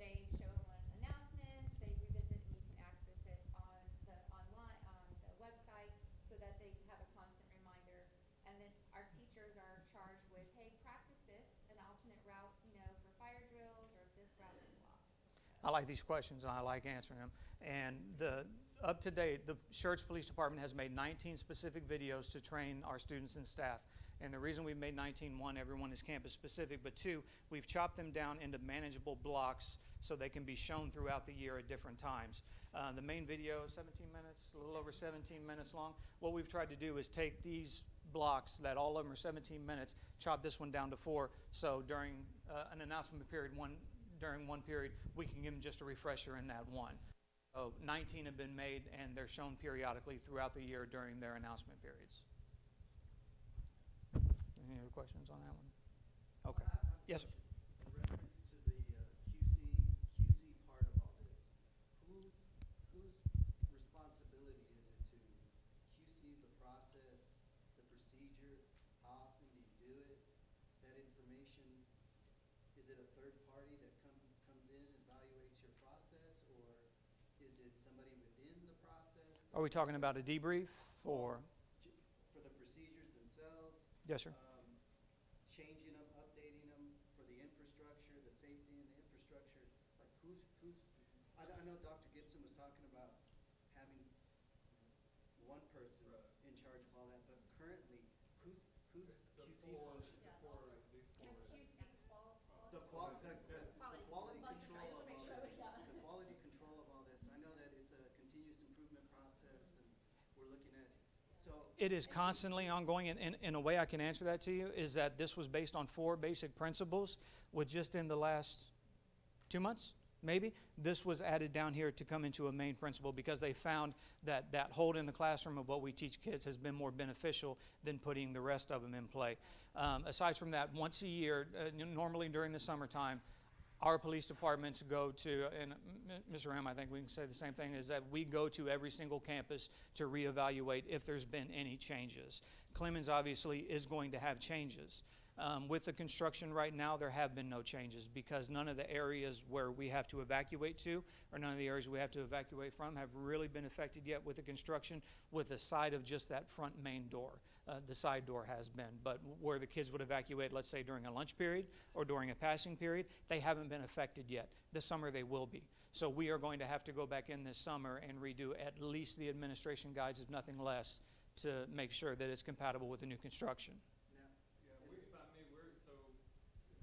They show them on announcements, they revisit, and you can access it on the online on the website so that they have a constant reminder. And then our teachers are charged with, hey, practice this, an alternate route, you know, for fire drills, or if this route is blocked. I like these questions and I like answering them. And up to date, the Schertz Police Department has made 19 specific videos to train our students and staff. And the reason we've made 19, one, everyone is campus specific, but two, we've chopped them down into manageable blocks so they can be shown throughout the year at different times. The main video, 17 minutes, a little over 17 minutes long. What we've tried to do is take these blocks that all of them are 17 minutes, chop this one down to 4, so during an announcement period, during one period, we can give them just a refresher in that one. So 19 have been made, and they're shown periodically throughout the year during their announcement periods. Any other questions on that one? Okay. Yes, sir. In reference to the QC part of all this, whose responsibility is it to QC the process, the procedure? How often do you do it? That information, is it a third party that comes in and evaluates your process, or is it somebody within the process? Are we talking about a debrief or? For the procedures themselves? Yes, sir. Changing them, updating them for the infrastructure, the safety and the infrastructure. Like I know Dr. Gibson was talking about having one person in charge of all that, but currently, who's QC function? The quality control of all this. The quality control of all this. I know that it's a continuous improvement process, and we're looking at. So It is constantly ongoing, and in a way I can answer that to you is that this was based on 4 basic principles, with just in the last 2 months, maybe, this was added down here to come into a main principle because they found that that hold in the classroom of what we teach kids has been more beneficial than putting the rest of them in play. Aside from that, once a year, normally during the summertime, our police departments go to, and Mr. Ram, I think we can say the same thing, is that we go to every single campus to reevaluate if there's been any changes. Clemens obviously is going to have changes. With the construction right now, there have been no changes because none of the areas where we have to evacuate to, or none of the areas we have to evacuate from, have really been affected yet with the construction, with the side of just that front main door. The side door has been, but where the kids would evacuate, let's say during a lunch period or during a passing period, they haven't been affected yet. This summer they will be. So we are going to have to go back in this summer and redo at least the administration guides, if nothing less, to make sure that it's compatible with the new construction. Yeah, if I may, so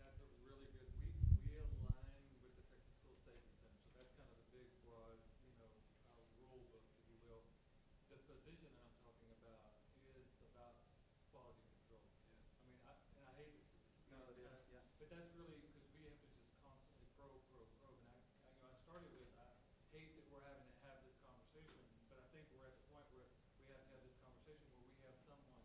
that's a really good, we align with the Texas School Safety Center, so that's kind of the big, broad, rule book, if you will. The position that I'm talking about is about quality control. Yeah. I mean, I hate to, but that's really, because we have to just constantly probe, and I started with, I hate that we're having to have this conversation, but I think we're at the point where we have to have this conversation where we have someone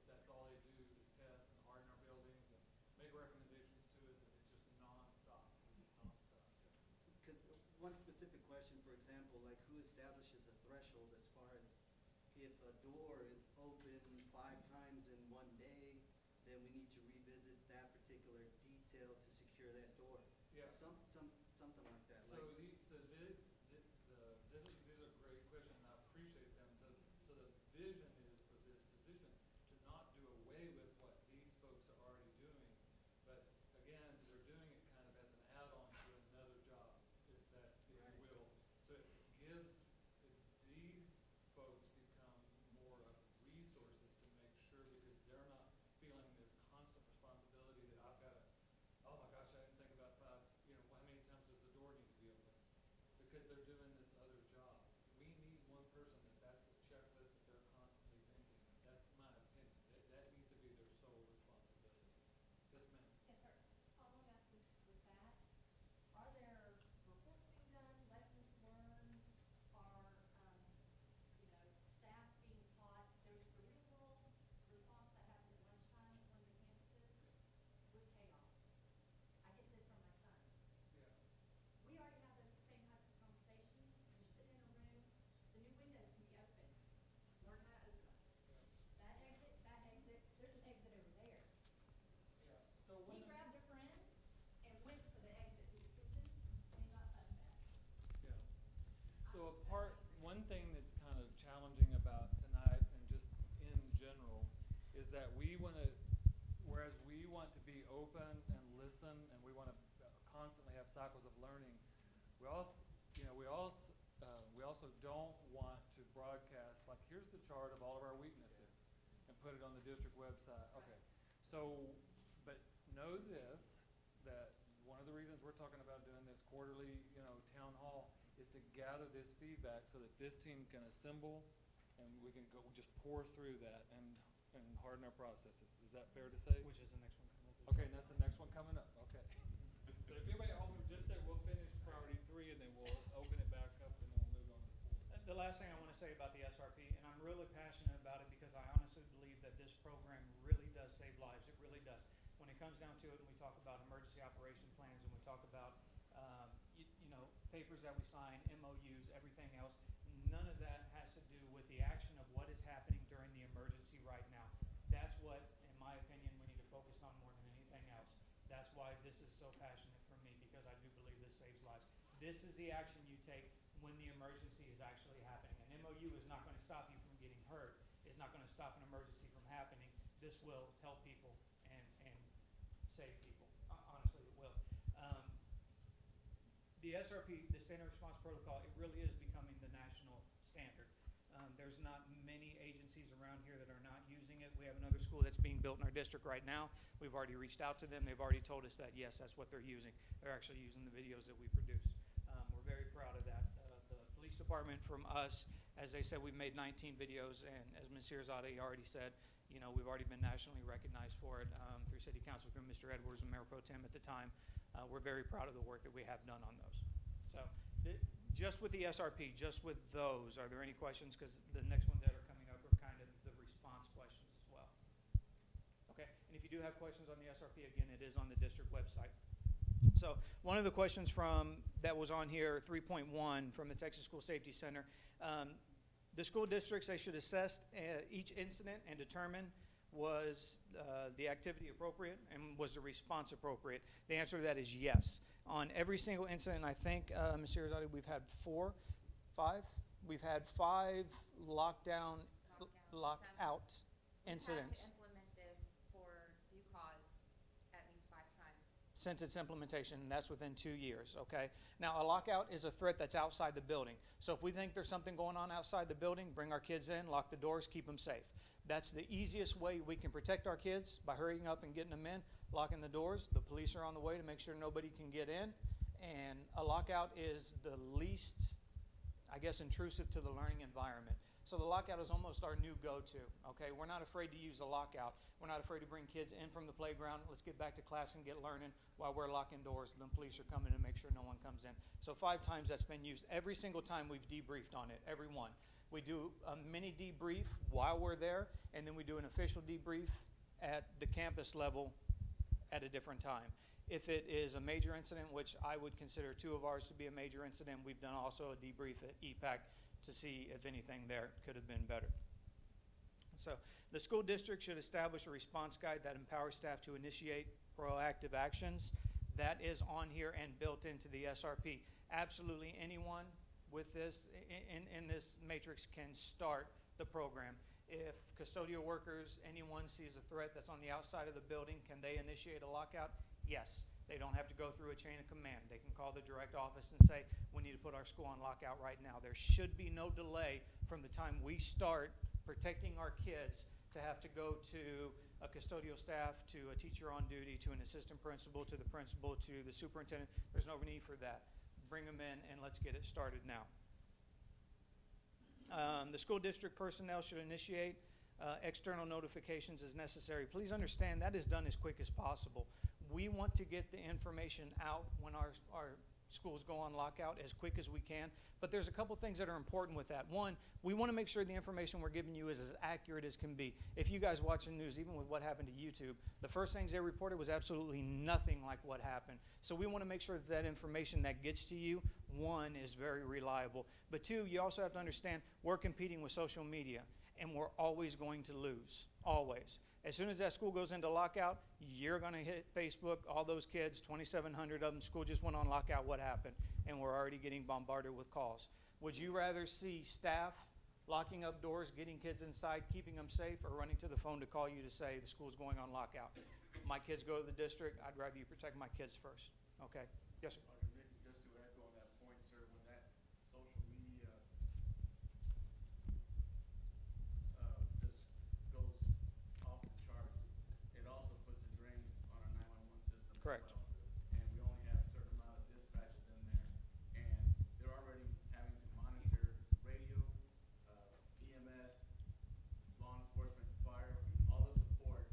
that's all they do is test and harden our buildings and make recommendations to us, and it's just nonstop. Because one specific question, for example, like who establishes a threshold as far as if a door is open 5 times in one day, then we need to revisit that particular detail to secure that door. Yeah. Something like that. So these are great questions, and I appreciate them. So the vision is for this position to not do away with what these folks are already doing, but again, they're doing it kind of as an add-on to another job, if you will. So it gives, these folks become more of resources to make sure, because they're not feeling this constant responsibility that I've got to, oh my gosh, I didn't think about 5, how one thing that's kind of challenging about tonight and just in general is that we want to, whereas we want to be open and listen and we want to constantly have cycles of learning, we also, we also don't want to broadcast, like, here's the chart of all of our weaknesses and put it on the district website. Okay, so, but know this, that one of the reasons we're talking about doing this quarterly, town hall is to gather this feedback so that this team can assemble and we can go just pour through that and harden our processes. Is that fair to say? Which is the next one coming up. Okay, and that's the next one coming up. Okay. So if anybody at home would just say we'll finish priority 3 and then we'll open it back up and then we'll move on to 4. The last thing I want to say about the SRP, and I'm really passionate about it because I honestly believe that this program really does save lives. It really does. When it comes down to it, and we talk about emergency operation plans, and we talk about papers that we sign, MOUs, everything else, none of that has to do with the action of what is happening during the emergency right now. That's what, in my opinion, we need to focus on more than anything else. That's why this is so passionate for me, because I do believe this saves lives. This is the action you take when the emergency is actually happening. An MOU is not going to stop you from getting hurt. It's not going to stop an emergency from happening. This will help people and save people. Honestly, it will. The SRP, the Standard Response Protocol, it really is becoming the national standard. There's not many agencies around here that are not using it. We have another school that's being built in our district right now. We've already reached out to them. They've already told us that, yes, that's what they're using. They're actually using the videos that we produce. We're very proud of that. The police department from us, as they said, we've made 19 videos, and as Ms. Hirzade already said, we've already been nationally recognized for it through City Council, through Mr. Edwards and Mayor Pro Tem at the time. We're very proud of the work that we have done on those. So just with the SRP, just with those, are there any questions? Because the next ones that are coming up are kind of the response questions as well. Okay, and if you do have questions on the SRP, again, it is on the district website. So one of the questions that was on here, 3.1 from the Texas School Safety Center, the school districts, they should assess each incident and determine was the activity appropriate and was the response appropriate? The answer to that is yes. On every single incident, I think, Ms. Hirzade, we've had 5? We've had 5 lockout incidents. We have to implement this for due cause at least 5 times. Since its implementation, and that's within 2 years, okay? Now, a lockout is a threat that's outside the building. So if we think there's something going on outside the building, bring our kids in, lock the doors, keep them safe. That's the easiest way we can protect our kids, by hurrying up and getting them in, locking the doors. The police are on the way to make sure nobody can get in. And a lockout is the least, I guess, intrusive to the learning environment. So the lockout is almost our new go-to, okay? We're not afraid to use a lockout. We're not afraid to bring kids in from the playground. Let's get back to class and get learning while we're locking doors. The police are coming to make sure no one comes in. So 5 times that's been used. Every single time we've debriefed on it, every one. We do a mini debrief while we're there, and then we do an official debrief at the campus level at a different time. If it is a major incident, which I would consider 2 of ours to be a major incident, we've done also a debrief at EPAC to see if anything there could have been better. So the school district should establish a response guide that empowers staff to initiate proactive actions. That is on here and built into the SRP. Absolutely anyone with this, in this matrix, can start the program. If custodial workers, anyone sees a threat that's on the outside of the building, can they initiate a lockout? Yes. They don't have to go through a chain of command. They can call the direct office and say, we need to put our school on lockout right now. There should be no delay from the time we start protecting our kids to have to go to a custodial staff, to a teacher on duty, to an assistant principal, to the principal, to the superintendent. There's no need for that. Bring them in and let's get it started now. The school district personnel should initiate external notifications as necessary. Please understand that is done as quick as possible. We want to get the information out when our schools go on lockout as quick as we can, but there's a couple things that are important with that. One, we want to make sure the information we're giving you is as accurate as can be. If you guys watch the news, even with what happened to YouTube, the first things they reported was absolutely nothing like what happened. So we want to make sure that that information that gets to you, 1, is very reliable. But 2, you also have to understand we're competing with social media, and we're always going to lose, always. As soon as that school goes into lockout, you're going to hit Facebook, all those kids, 2,700 of them, school just went on lockout, what happened? And we're already getting bombarded with calls. Would you rather see staff locking up doors, getting kids inside, keeping them safe, or running to the phone to call you to say the school's going on lockout? My kids go to the district, I'd rather you protect my kids first. Okay? Yes, sir. Dr. Nixon, just to echo on that point, sir, when that social media just goes off the charts, it also puts a drain on our 911 system as Correct. well. And we only have a certain amount of dispatches in there, and they're already having to monitor radio, EMS, law enforcement, fire, all the support,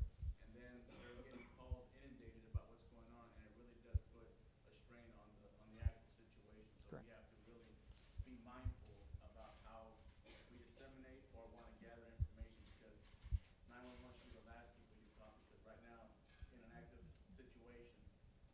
and then they're getting calls inundated about what's going on, and it really does put a strain on the actual situation. So Correct. we have to really be mindful about how we disseminate or want to gather information, because 911 should be the last people you talk to, because right now, in an active situation,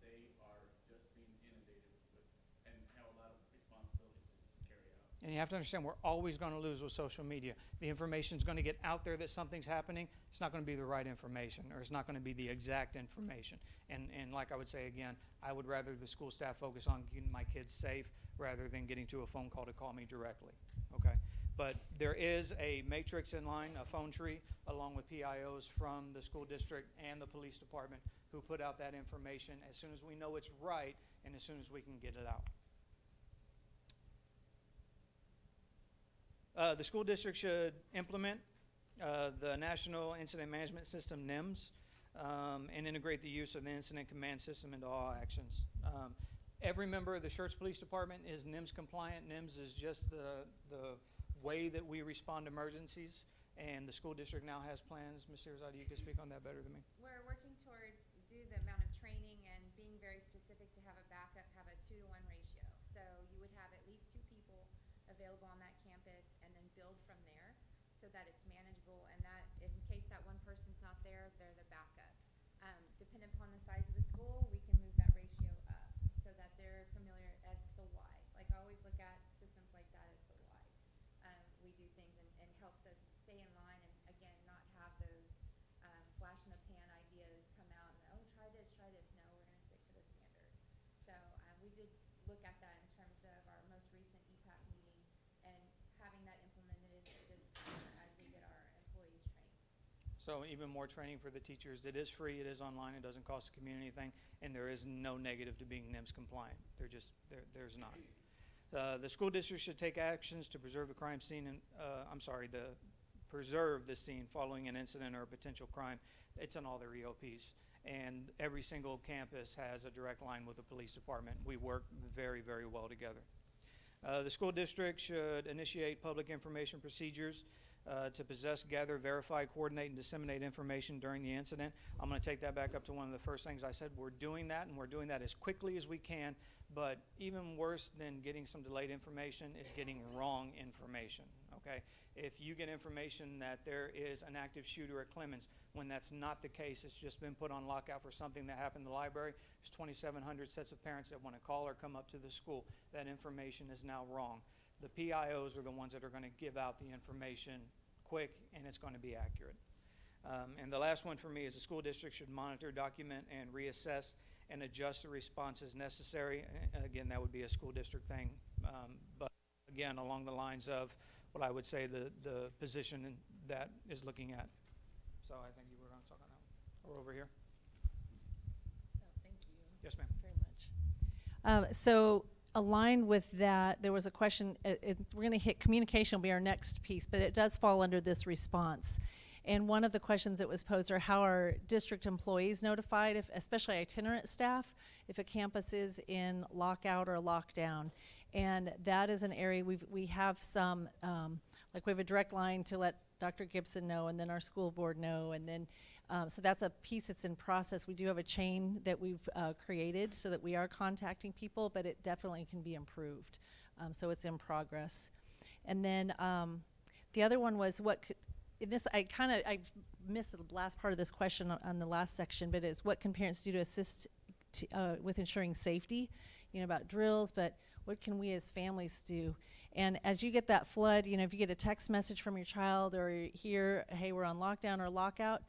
they are just being inundated with, and have a lot of responsibilities to carry out. And you have to understand, we're always going to lose with social media. The information's going to get out there that something's happening. It's not going to be the right information, or it's not going to be the exact information. And like I would say again, I would rather the school staff focus on keeping my kids safe rather than getting to a phone call to call me directly. Okay? But there is a matrix in line, a phone tree, along with PIOs from the school district and the police department who put out that information as soon as we know it's right and as soon as we can get it out. The school district should implement the National Incident Management System, NIMS, and integrate the use of the Incident Command System into all actions. Every member of the Schertz Police Department is NIMS compliant. NIMS is just the way that we respond to emergencies, and the school district now has plans. Ms. Irzadi, you can speak on that better than me. We're working towards, due to the amount of training and being very specific, to have a backup, have a 2-to-1 ratio. So you would have at least 2 people available on that campus and then build from there so that it's manageable, and that in case that one person's not there, they're the backup. Depending upon the size of the school, we can move that ratio up so that they're familiar as the why. Like, I always look at systems like that as the why. We do things, and helps us stay in line, and again, not have those flash in the pan ideas come out and, oh, try this, try this. No, we're going to stick to the standard. So we did look at that in terms of our most recent EPAC meeting and having that implemented this summer as we get our employees trained. So even more training for the teachers. It is free, it is online, it doesn't cost the community anything, and there is no negative to being NIMS compliant. There's not. The school district should take actions to preserve the crime scene and, preserve the scene following an incident or a potential crime. It's in all their EOPs. And every single campus has a direct line with the police department. We work very, very well together. The school district should initiate public information procedures to possess, gather, verify, coordinate, and disseminate information during the incident. I'm going to take that back up to one of the first things I said. We're doing that, and we're doing that as quickly as we can. But even worse than getting some delayed information is getting wrong information, okay? If you get information that there is an active shooter at Clemens, when that's not the case, it's just been put on lockout for something that happened in the library, there's 2,700 sets of parents that want to call or come up to the school. That information is now wrong. The PIOs are the ones that are going to give out the information quick, and it's going to be accurate. And the last one for me is the school district should monitor, document, and reassess and adjust the response as necessary. Again, that would be a school district thing. But again, along the lines of what I would say the position that is looking at. So I think you were going to talk on that one. Or over here. So thank you. Yes, ma'am. Very much. So aligned with that, there was a question, we're going to hit communication will be our next piece, but it does fall under this response. And one of the questions that was posed are how are district employees notified, if, especially itinerant staff, if a campus is in lockout or lockdown. And that is an area we have some, like we have a direct line to let Dr. Gibson know, and then our school board know, and then so that's a piece that's in process. We do have a chain that we've created so that we are contacting people, but it definitely can be improved. So it's in progress. And then the other one was what could, in this, I missed the last part of this question on the last section, but it's what can parents do to assist with ensuring safety, you know, about drills, but what can we as families do? And as you get that flood, you know, if you get a text message from your child or you hear, hey, we're on lockdown or lockout,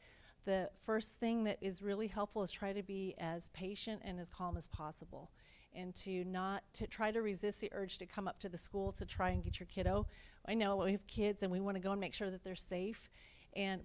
the first thing that is really helpful is try to be as patient and as calm as possible. and to try to resist the urge to come up to the school to try and get your kiddo. I know we have kids and we want to go and make sure that they're safe.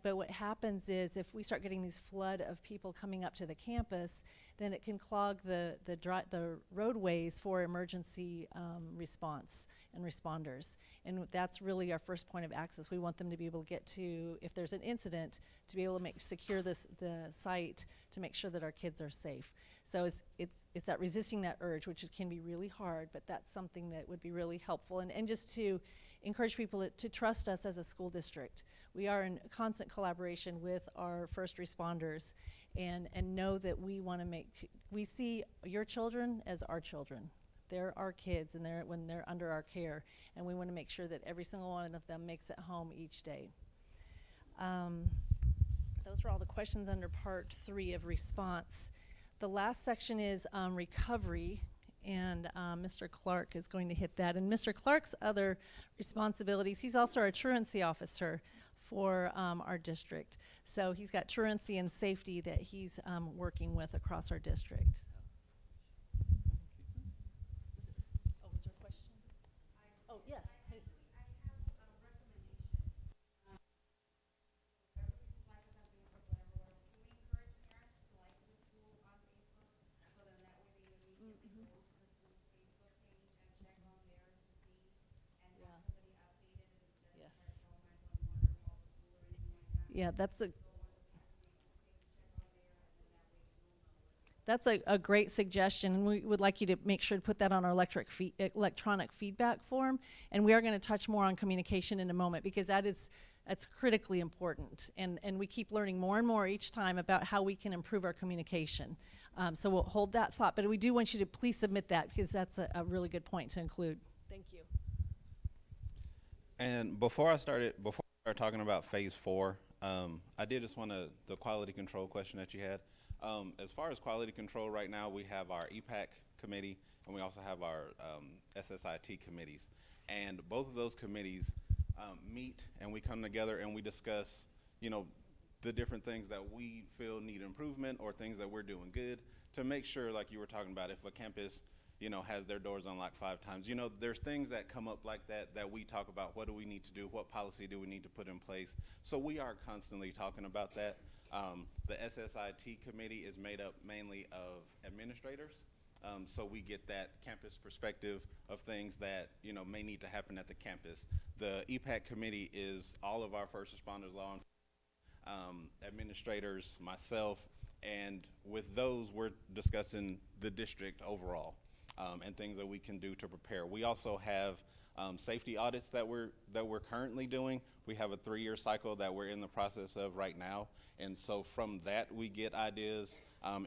But what happens is if we start getting these flood of people coming up to the campus, then it can clog the roadways for emergency response and responders. And that's really our first point of access. We want them to be able to get to, if there's an incident, to be able to secure the site to make sure that our kids are safe. So it's that resisting that urge, which can be really hard, but that's something that would be really helpful. And just to encourage people to trust us as a school district. We are in constant collaboration with our first responders and know that we see your children as our children. They're our kids and when they're under our care, and we want to make sure that every single one of them makes it home each day. Those are all the questions under part 3 of response. The last section is recovery, and Mr. Clark is going to hit that. And Mr. Clark's other responsibilities, he's also our truancy officer for our district. So he's got truancy and safety that he's working with across our district. Oh, was there a question? Oh, yes. Hey. Yeah, that's a great suggestion, and we would like you to make sure to put that on our electronic feedback form. And we are going to touch more on communication in a moment, because that's critically important. And we keep learning more and more each time about how we can improve our communication. So we'll hold that thought, but we do want you to please submit that, because that's a really good point to include. Thank you. And before I start talking about phase 4, I did just want the quality control question that you had. As far as quality control right now, we have our EPAC committee and we also have our SSIT committees. And both of those committees meet and we come together and we discuss, the different things that we feel need improvement or things that we're doing good to make sure, like you were talking about, if a campus has their doors unlocked 5 times. There's things that come up like that we talk about. What do we need to do? What policy do we need to put in place? So we are constantly talking about that. The SSIT committee is made up mainly of administrators. So we get that campus perspective of things that, may need to happen at the campus. The EPAC committee is all of our first responders, law enforcement, administrators, myself, and with those, we're discussing the district overall. And things that we can do to prepare. We also have safety audits that we're currently doing. We have a 3-year cycle that we're in the process of right now, and so from that we get ideas,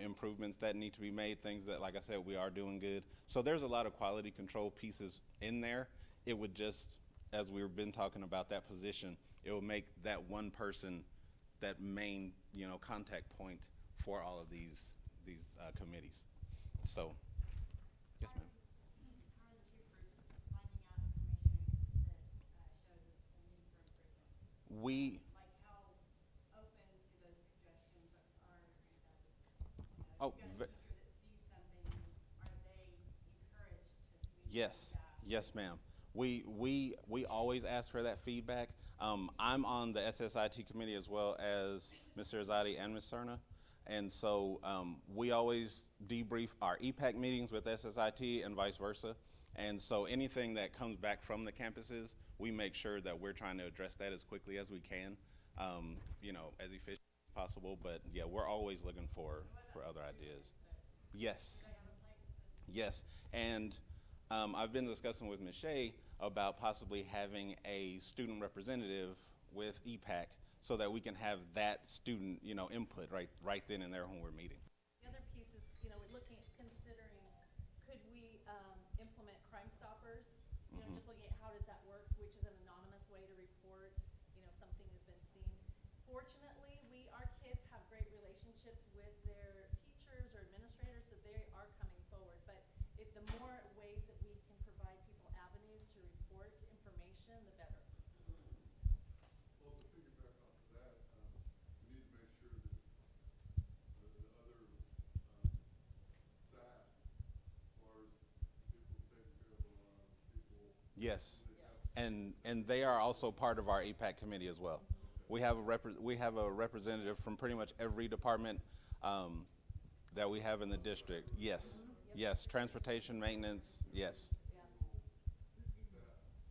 improvements that need to be made, things that, like I said, we are doing good. So there's a lot of quality control pieces in there. It would just, as we've been talking about that position, it will make that one person that main contact point for all of these committees. So. Yes, ma'am. We like how open to those suggestions are teacher that sees something, are they encouraged to yes, yes, ma'am. We always ask for that feedback. I'm on the SSIT committee as well as Mr. Azadi and Ms. Cerna. And so we always debrief our EPAC meetings with SSIT and vice versa. And so anything that comes back from the campuses, we make sure that we're trying to address that as quickly as we can, as efficient as possible. But yeah, we're always looking for other ideas. Yes. Yes. And I've been discussing with Ms. Shea about possibly having a student representative with EPAC, so that we can have that student, input right then and there when we're meeting. The other piece is, considering, could we implement Crime Stoppers? Just looking at how does that work, which is an anonymous way to report, something has been seen. Fortunately, our kids have great relationships with their teachers or administrators, so they are coming forward. But the more ways that we can provide people avenues to report information, the better. Well, to piggyback off of that, we need to make sure that the other staff, as far as Yes. And they are also part of our EPAC committee as well. We have a representative from pretty much every department that we have in the district. Yes. Yes. Transportation, maintenance. Yes.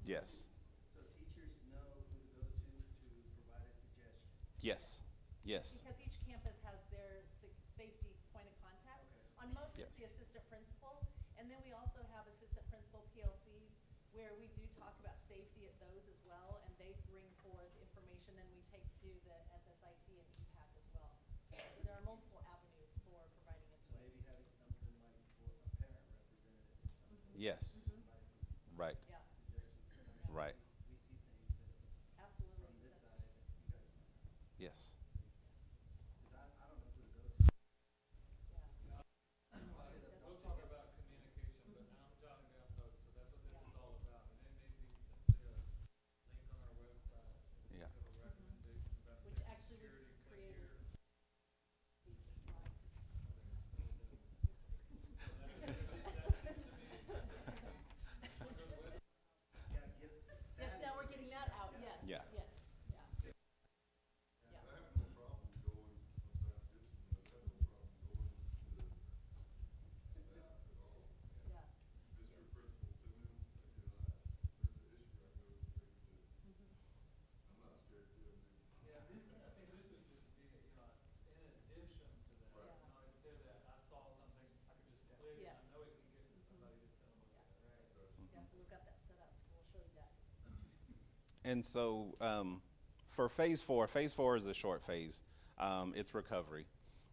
Yes. So teachers know who to go to provide a suggestion? Yes. Yes. Because each campus has their safety point of contact. Okay. On most, Yes. it's the assistant principal, and then we also have assistant principal PLCs where we do talk about safety at those as well, and they bring forth information, then we take to the SSIT and EPAC as well. So there are multiple avenues for providing input. Maybe having something like for a parent representative or something. Yes. Right. Yeah, Suggestions. Right. We see things that absolutely. from this side that you guys might not. Yes. Because I don't know who to go to. Yeah. We'll talk about communication, but now I'm jotting down notes, so that's what this is all about. And it may be simply a link on our website. If Yeah. you have a recommendation about Which safety actually security, we've click created. here. Yeah, get Yes, now we're getting that out, yes, Yeah. yes, yeah. I have no problem going about this, and I have no problem going to that at all. Yeah. District Principal Simmons, there's an issue, I go straight to, I'm not scared to do it. Yeah, I think this would just be, in addition to that. Right. Instead of that, I saw something, I could just click, and I Yes. know it can get to somebody that's gonna look at it, right? Yeah, we've got that set up, so we'll show you that. And so for phase four is a short phase. It's recovery.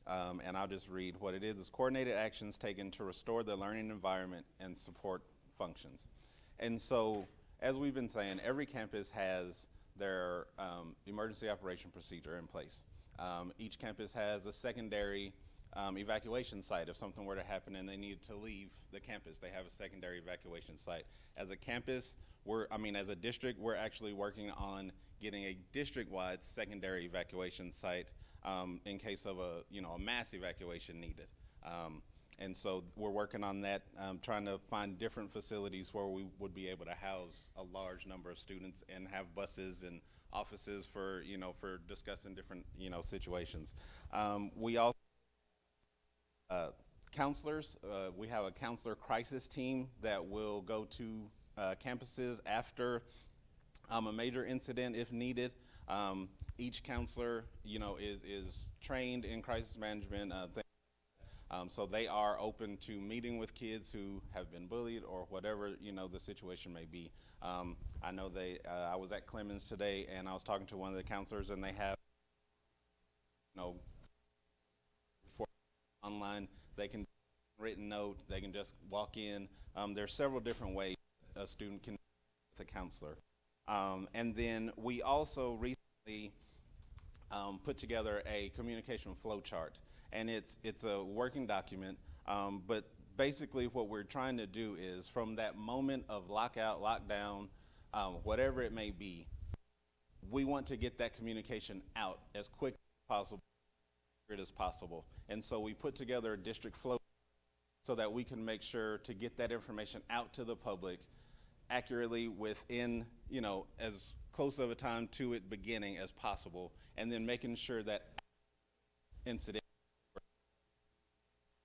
And I'll just read what it is. It's coordinated actions taken to restore the learning environment and support functions. And so, as we've been saying, every campus has their emergency operation procedure in place. Each campus has a secondary evacuation site. If something were to happen and they needed to leave the campus, they have a secondary evacuation site. As a campus, as a district, we're actually working on getting a district-wide secondary evacuation site in case of a mass evacuation needed. And so we're working on that, trying to find different facilities where we would be able to house a large number of students and have buses and offices for discussing different situations. We also counselors. We have a counselor crisis team that will go to campuses after a major incident if needed. Each counselor, is trained in crisis management. So they are open to meeting with kids who have been bullied or whatever, the situation may be. I know I was at Clemens today and I was talking to one of the counselors, and they have, for online, they can written note, they can just walk in. There's several different ways a student can with a counselor. And then we also recently put together a communication flow chart. And it's a working document, but basically what we're trying to do is, from that moment of lockout, lockdown, whatever it may be, we want to get that communication out as quick as possible. And so we put together a district flow so that we can make sure to get that information out to the public accurately within, as close of a time to it beginning as possible, and then making sure that incident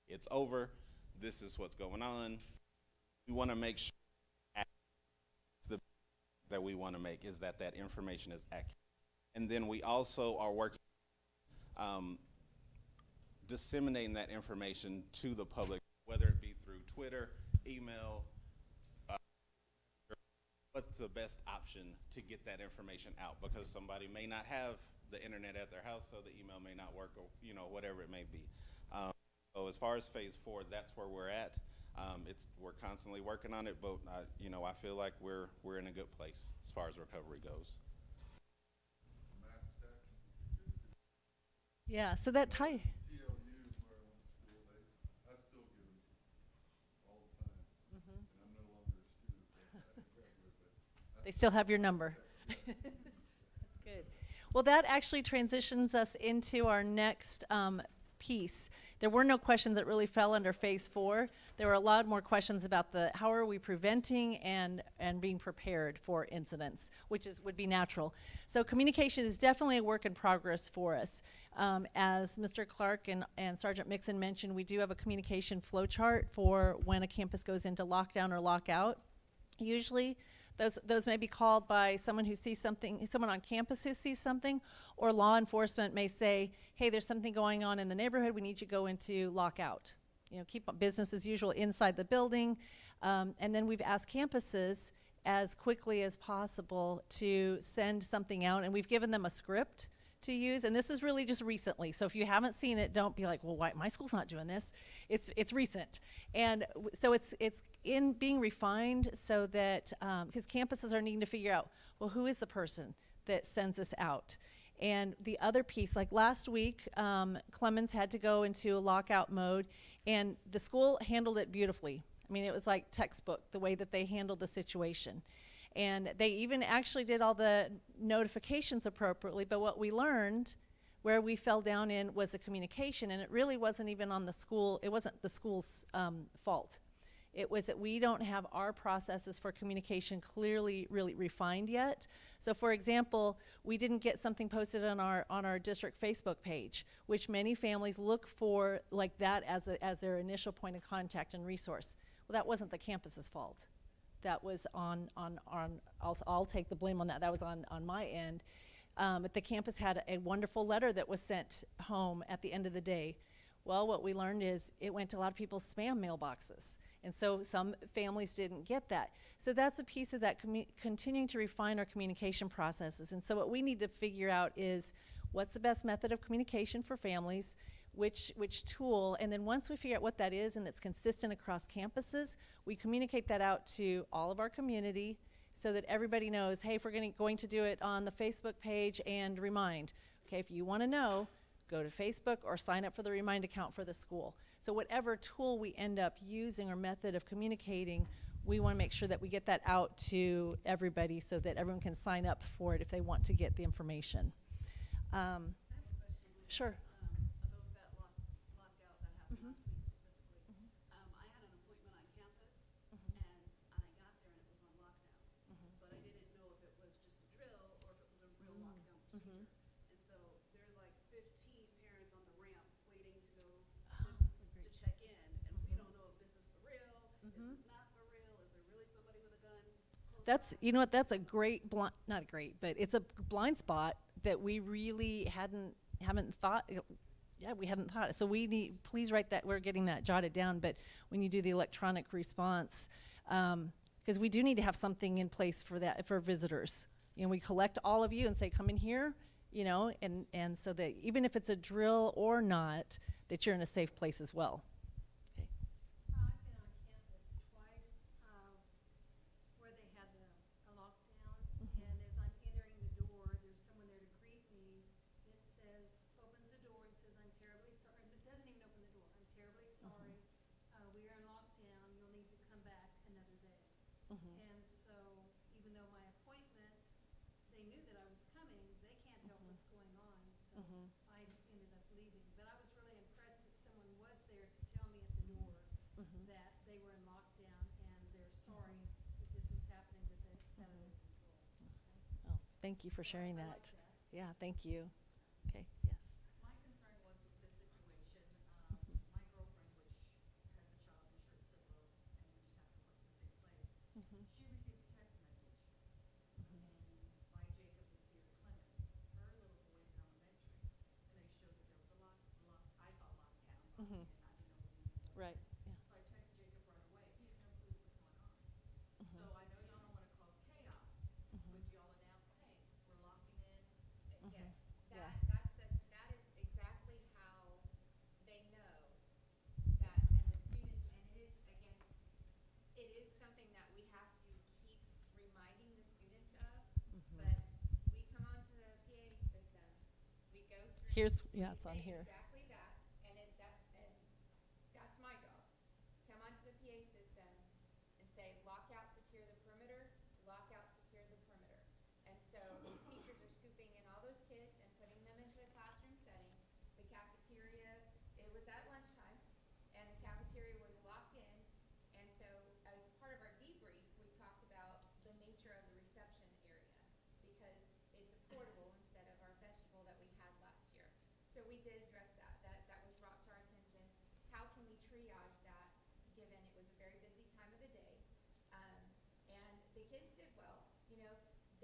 it's over, this is what's going on. We want to make sure that we want to make is that information is accurate. And then we also are working disseminating that information to the public, whether it be through Twitter, email, what's the best option to get that information out, because somebody may not have the internet at their house, so the email may not work, or whatever it may be. So as far as phase 4, that's where we're at. We're constantly working on it, but I feel like we're in a good place as far as recovery goes. Mass tech, Yeah, so that tie. TLU, where I went to school, I still get them all the time. And I'm no longer a student, but I graduated, but They still have your number. Good. Well, that actually transitions us into our next piece, there were no questions that really fell under phase 4. There were a lot more questions about the how are we preventing and being prepared for incidents, which would be natural. So communication is definitely a work in progress for us. As Mr. Clark and Sergeant Mixon mentioned, we do have a communication flow chart for when a campus goes into lockdown or lockout. Usually those may be called by someone who sees something, someone on campus who sees something, or law enforcement may say, hey, there's something going on in the neighborhood, we need you to go into lockout. You know, keep business as usual inside the building. And then we've asked campuses as quickly as possible to send something out, and we've given them a script to use, and this is really just recently. So if you haven't seen it, don't be like, well, why my school's not doing this? It's recent, and so it's in being refined so that because campuses are needing to figure out, well, who is the person that sends us out? And the other piece, like last week, Clemens had to go into a lockout mode, and the school handled it beautifully. I mean, it was like textbook the way that they handled the situation. And they even actually did all the notifications appropriately, but what we learned, where we fell down in, was the communication, and it really wasn't even on the school, it wasn't the school's fault. It was that we don't have our processes for communication clearly really refined yet. So for example, we didn't get something posted on our district Facebook page, which many families look for like that as their initial point of contact and resource. Well, that wasn't the campus's fault. That was I'll take the blame on that. That was on my end. But the campus had a wonderful letter that was sent home at the end of the day. Well, what we learned is it went to a lot of people's spam mailboxes. And so some families didn't get that. So that's a piece of that, continuing to refine our communication processes. And so what we need to figure out is what's the best method of communication for families, which tool, and then once we figure out what that is and it's consistent across campuses, we communicate that out to all of our community so that everybody knows, hey, if we're going to do it on the Facebook page, and remind, okay, if you want to know, go to Facebook or sign up for the Remind account for the school. So whatever tool we end up using or method of communicating, we want to make sure that we get that out to everybody so that everyone can sign up for it if they want to get the information. Sure. That's, you know what, that's a great, not great, but it's a blind spot that we really haven't thought, we hadn't thought. So we need, please write that, we're getting that jotted down, but when you do the electronic response, because we do need to have something in place for that, for visitors. You know, we collect all of you and say, come in here, you know, and so that even if it's a drill or not, that you're in a safe place as well. I've been on campus twice where they had a lockdown, and as I'm entering the door, there's someone there to greet me that says, opens the door and says, I'm terribly sorry, but doesn't even open the door. I'm terribly sorry. We are in lockdown. You'll need to come back another day. And so even though my appointment, they knew that I was coming, they can't help what's going on. So I ended up leaving. But I was really impressed that someone was there to tell me at the door that they were in lockdown and they're sorry that this is happening, but that it's out of their control. Oh, thank you for sharing that. Yeah, thank you. Okay, yes. My concern was with this situation, my girlfriend, which has a child in short civil, and we just have to work in the same place, she received a text message, and my Jacob is here at Clemens. Her little boy's in elementary, and they showed that there was a I thought lockdown, and I didn't know what it was. Right. Yeah. So I texted Jacob right away. He had no clue what was going on. So I know y'all don't want to cause chaos, but y'all announce, hey, we're locking in. Yes, Yeah. that is exactly how they know that, and the students, and it is, again, it is something that we have to keep reminding the students of, but we come onto the PA system, we go through. Yeah, it's on say here. Exactly that, and that's my job. Come onto the PA system and say, lock out, secure the perimeter, lock out, secure the perimeter. And so these teachers are scooping in all those kids and putting them into a classroom setting. The cafeteria did address that. That was brought to our attention. How can we triage that, given it was a very busy time of the day? And the kids did well. You know,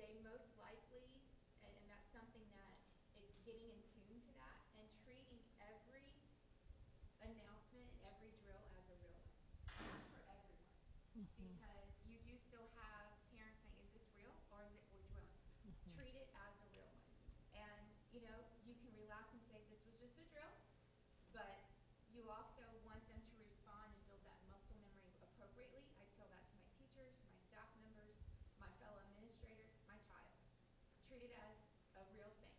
they most likely, and that's something that is getting in tune to that and treating every announcement and every drill as a real one. And that's for everyone. Because you do still have parents saying, is this real or is it we're drilling? Treat it as a real one. And, you know, you can relax and say this was just a drill, but you also want them to respond and build that muscle memory appropriately. I tell that to my teachers, my staff members, my fellow administrators, my child. Treat it as a real thing.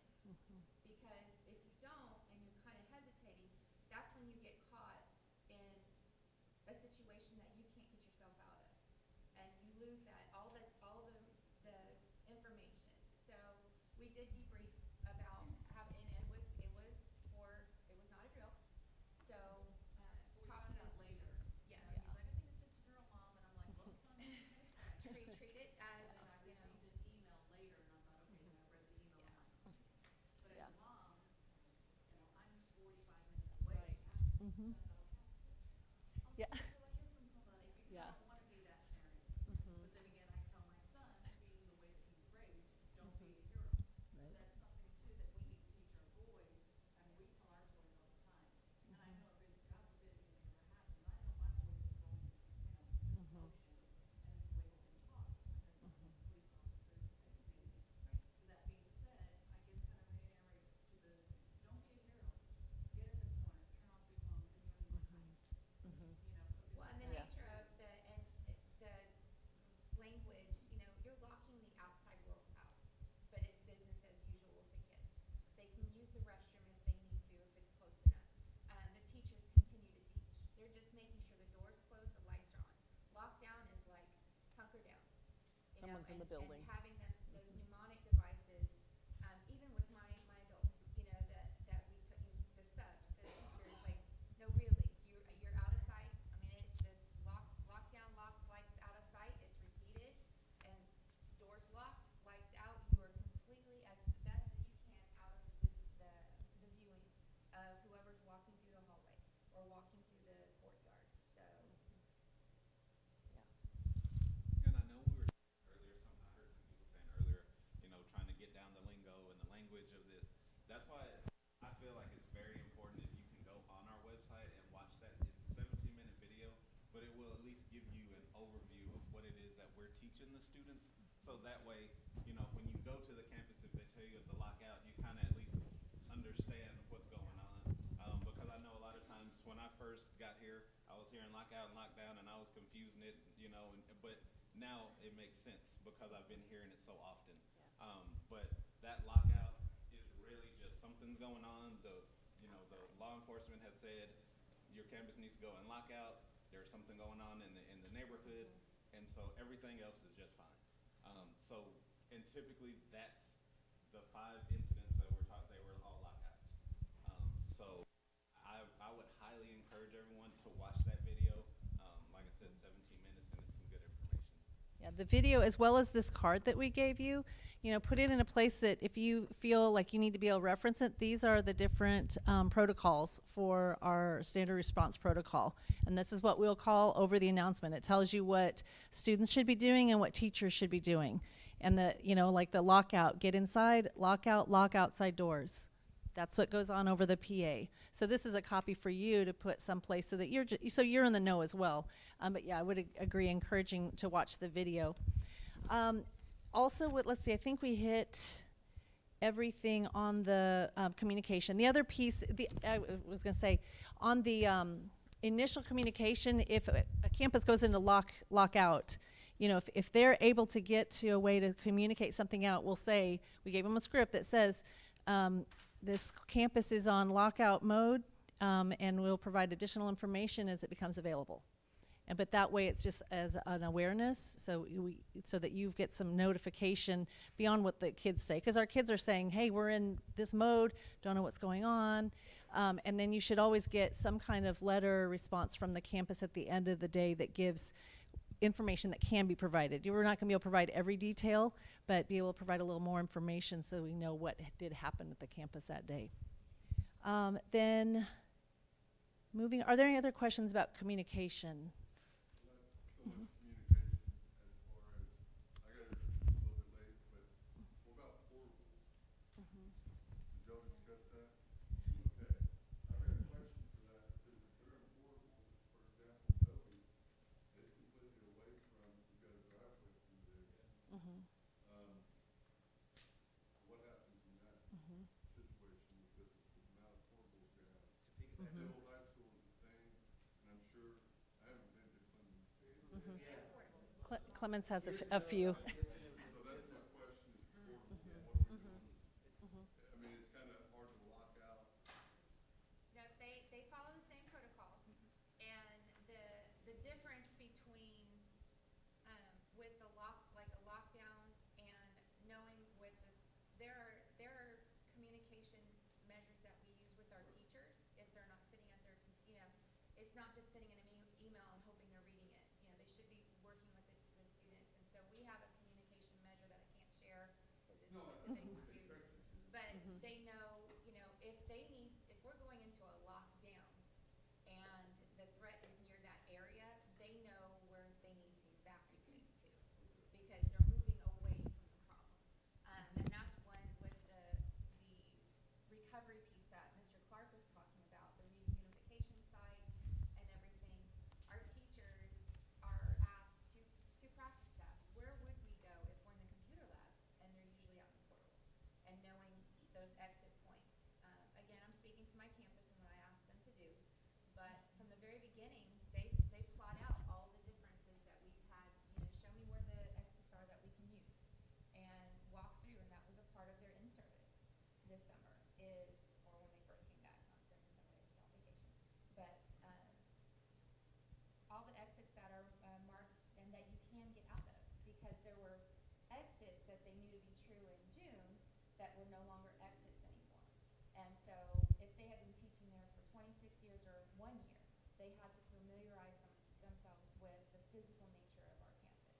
Because if you don't and you're kind of hesitating, that's when you get caught in a situation that you can't get yourself out of. And you lose that, all the information. So we did debrief about how, and it was not a drill. So, We talking found out to later. students. Yeah. He's like, I think it's just a drill, Mom. And I'm like, well, son, Treat it as, and I you know. received an email later, and I thought, okay, I read the email. I'm like, but as a mom, you know, I'm 45 minutes away. Right. So I thought, Yeah. I'll see until I hear from somebody because Yeah. I don't want to be that parent. But then again, I tell my son, being the way that he's raised, don't be a hero. Right. That's something too that we need to teach our boys, and we tell our boys all the time. And I know if it, God forbid, anything ever happens, I know my boys are going, you know, through this motion, and it's the way they've been taught. And then police officers and maybe. So that being said, I just kind of reiterate to the, don't be a hero. Get in the corner, turn off your phones, and you're in your time. You know, Well, and the Yeah. nature of the language, you know, you're locking the outside world out, but it's business as usual with the kids. They can use the restroom if they need to, if it's close enough. The teachers continue to teach. They're just making sure the door's closed, the lights are on. Lockdown is like hunker down. You know, Someone's in the building. And having them, those mnemonic devices, even with my adults, you know, that we took, the subs, the teachers, like, no, really, you're out of sight. I mean, lockdown locks lights out of sight. It's repeated, and doors locked, lights out. You are completely as best as you can out of the viewing of whoever's walking through the hallway or walking through the courtyard. So. And I know we were earlier, I heard some people saying earlier, you know, trying to get down the lingo and the language of this. That's why I feel like it's very important if you can go on our website and watch that. It's a 17-minute video, but it will at least give you an overview of what it is that we're teaching the students. So that way, you know, when you go to the campus, if they tell you of the lockout, you kind of at least understand what's going on. Because I know a lot of times when I first got here, I was hearing lockout and lockdown, and I was confusing it, you know, but now it makes sense because I've been hearing it so often. But that lockout is really just something's going on. The law enforcement has said your campus needs to go in lockout. There's something going on in the neighborhood, and so everything else is just fine. And typically that's the 5 incidents that were taught. They were all lockouts. So I would highly encourage everyone to watch that video. Like I said, 17 minutes, and it's some good information. Yeah, the video as well as this card that we gave you, you know, put it in a place that if you feel like you need to be able to reference it, these are the different protocols for our standard response protocol. And this is what we'll call over the announcement. It tells you what students should be doing and what teachers should be doing. And the, you know, like the lockout, get inside, lock out, lock outside doors. That's what goes on over the PA. So this is a copy for you to put someplace so that you're in the know as well. But yeah, I would agree, encouraging to watch the video. Also, let's see, I think we hit everything on the communication. The other piece, I was going to say, on the initial communication, if a campus goes into lockout, you know, if they're able to get to a way to communicate something out, we'll say, we gave them a script that says, this campus is on lockout mode, and we'll provide additional information as it becomes available. But that way it's just as an awareness, so that you get some notification beyond what the kids say. Because our kids are saying, hey, we're in this mode, don't know what's going on. And then you should always get some kind of letter response from the campus at the end of the day that gives information that can be provided. We're not going to be able to provide every detail, but be able to provide a little more information so we know what did happen at the campus that day. Then, moving, are there any other questions about communication? So much communication as far as, I got here a little bit late, but what about portables? Did y'all discuss that? Okay, I've got a question for that, because if they're in portables, for example, Toby, it's completely away from, you've got a driveway through there. What happens in that situation with the amount of portables you have? The old high school is the same, and I'm sure, I haven't been to Clemens. Clemens has a few. So that's my question, is portable, what are we doing? I mean, it's kind of hard to lock out. No, they follow the same protocol, and the difference between, with the like a lockdown and knowing with there are communication measures that we use with our teachers if they're not sitting at their, it's not just sending an email and hoping they're reading it. They should be working with the students, and so we have a communication measure that I can't share because it's specific to, but they know, if they need, if we're going into a lockdown and the threat is near that area, they know where they need to evacuate to because they're moving away from the problem. And that's when with the recovery piece that Mr. Clark was talking about, the reunification sites and everything, our teachers are asked to practice that. Where would we go if we're in the computer lab and they're usually out in the portal? And knowing those exit points. Again, I'm speaking to my campus and what I asked them to do, but from the very beginning, they plot out all the differences that we've had, show me where the exits are that we can use and walk through, and that was a part of their in-service this summer or when they first came back, not during the summer, they were still on vacation. But all the exits that are marked and that you can get out of, because there were exits that they knew to be true in June that were no longer exits anymore. And so if they had been teaching there for 26 years or 1 year, they had to familiarize themselves with the physical nature of our campus.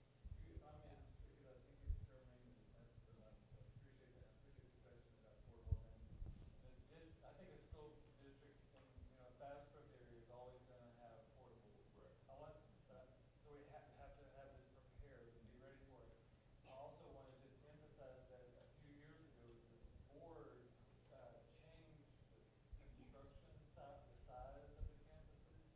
If I may, because I think it's germane to this next, but I appreciate that. I appreciate the question about portable. And I think a school district in, a fast-growth area is always going to have portable. Correct. I want that, so we have to have this prepared and be ready for it. I also want to just emphasize that a few years ago, the board changed the construction size, the size of the campuses.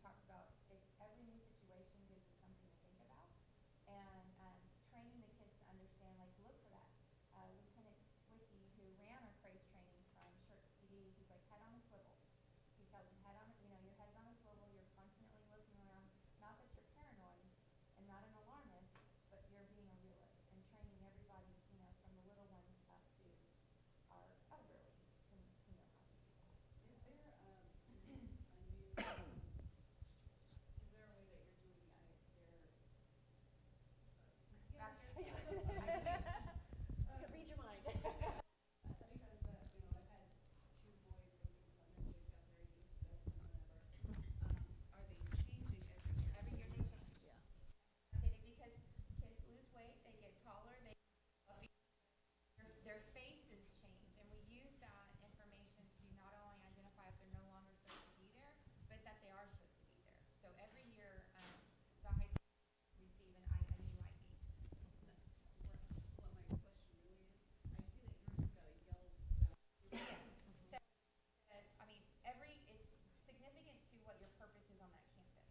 talked about every new situation gives us something to think about, and training the kids to understand, like, look for that. Lieutenant Wiki, who ran our craze training from Shirts PD, he's like, head on a swivel. He tells them, head on, your head's on a swivel, you're constantly looking around. Not that you're paranoid and not an alarmist, but you're being a realist and training everybody, from the little ones up to our elderly to know how to do that. Is there a new, is there a way that you're doing I can read your mind. because, I've had two boys go through Clemens, they've got very used to it and whatever. Are they changing every year? Every year they change. Yeah. Because kids lose weight, they get taller, their faces change, and we use that information to not only identify if they're no longer supposed to be there, but that they are supposed to be there. So every year, the high school receive a new ID. What my question really is, I see that yours has got a yellow stuff. Yes. So, it's significant to what your purpose is on that campus.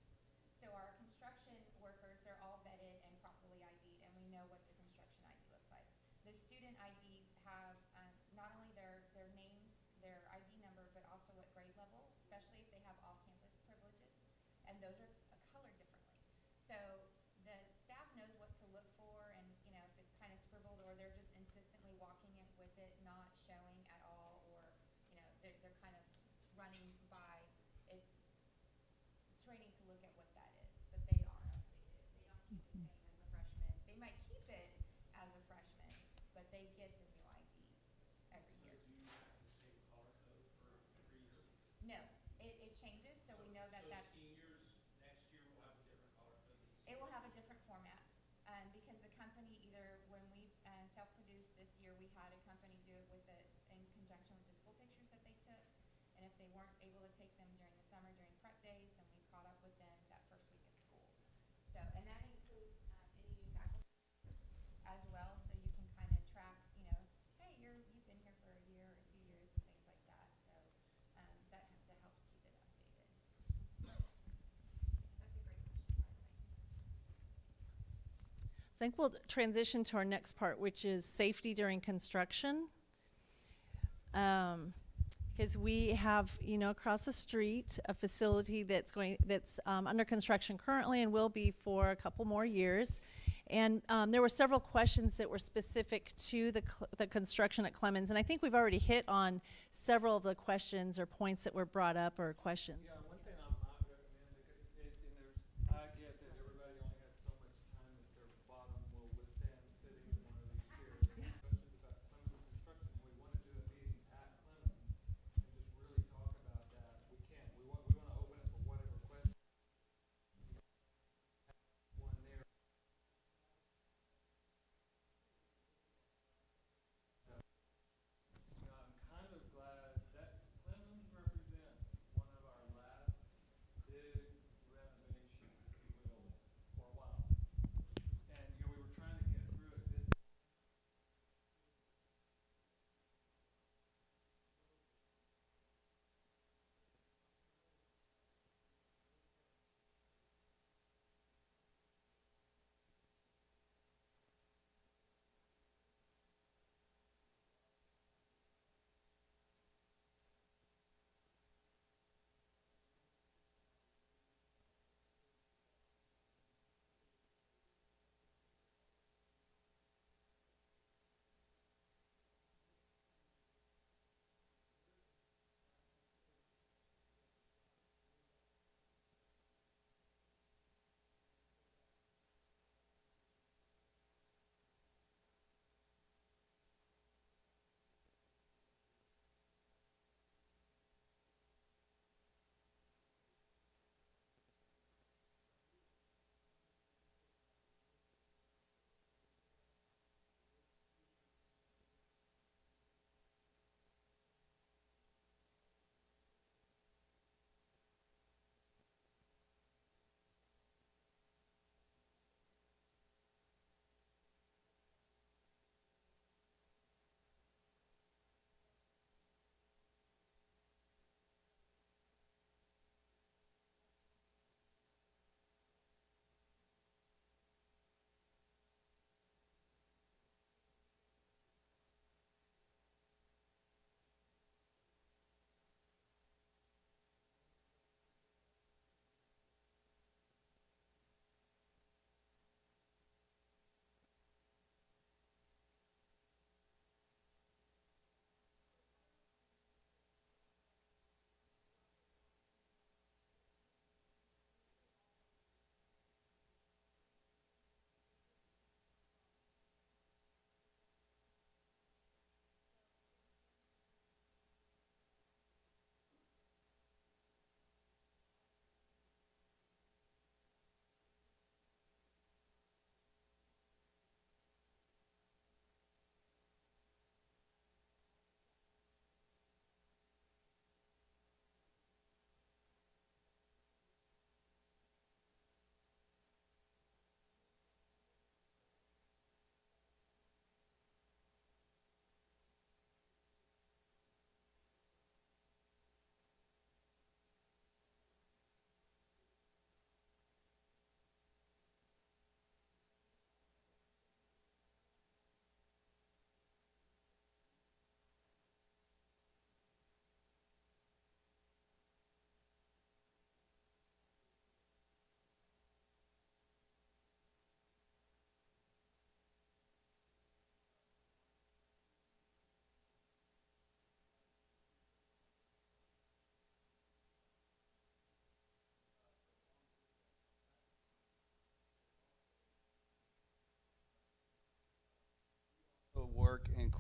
So our construction workers, they're all vetted and properly ID'd, and we know what the construction ID looks like. The student ID have not only their names, their ID number, but also what grade level, especially if they have off-campus privileges, and those are colored differently. So the staff knows what to look for, and if it's kind of scribbled or they're just insistently walking it with it, not showing at all, or they're kind of running by. It's training to look at what that is, but they are updated. They don't keep the same as a freshman. They might keep it as a freshman, but they get a new ID every year. Do you have the same color code for every year? No, it changes, so we know that So that's. seniors next year will have a different color code than seniors? It will have a different format, because the company, either when we self-produced this year, we had a company do it in conjunction with the school pictures that they took, and if they weren't able to take them during the summer during prep days, then we caught up with them that first week of school. So, and that includes any new faculty as well, so you can kind of track, hey, you've been here for a year or 2 years and things like that. So that helps keep it updated. That's a great question, by the way. I think we'll transition to our next part, which is safety during construction. Because we have, across the street, a facility that's under construction currently and will be for a couple more years. And there were several questions that were specific to the construction at Clemens, and I think we've already hit on several of the questions or points that were brought up or questions. Yeah, one thing I might recommend, I get that everybody only has so much time that their bottom will withstand sitting in one of these chairs. Questions about Clemens construction, we want to do a meeting at Clemens and just really talk about that. We can't. We want to open it for whatever questions. One there. I'm kind of glad that Clemens represents one of our last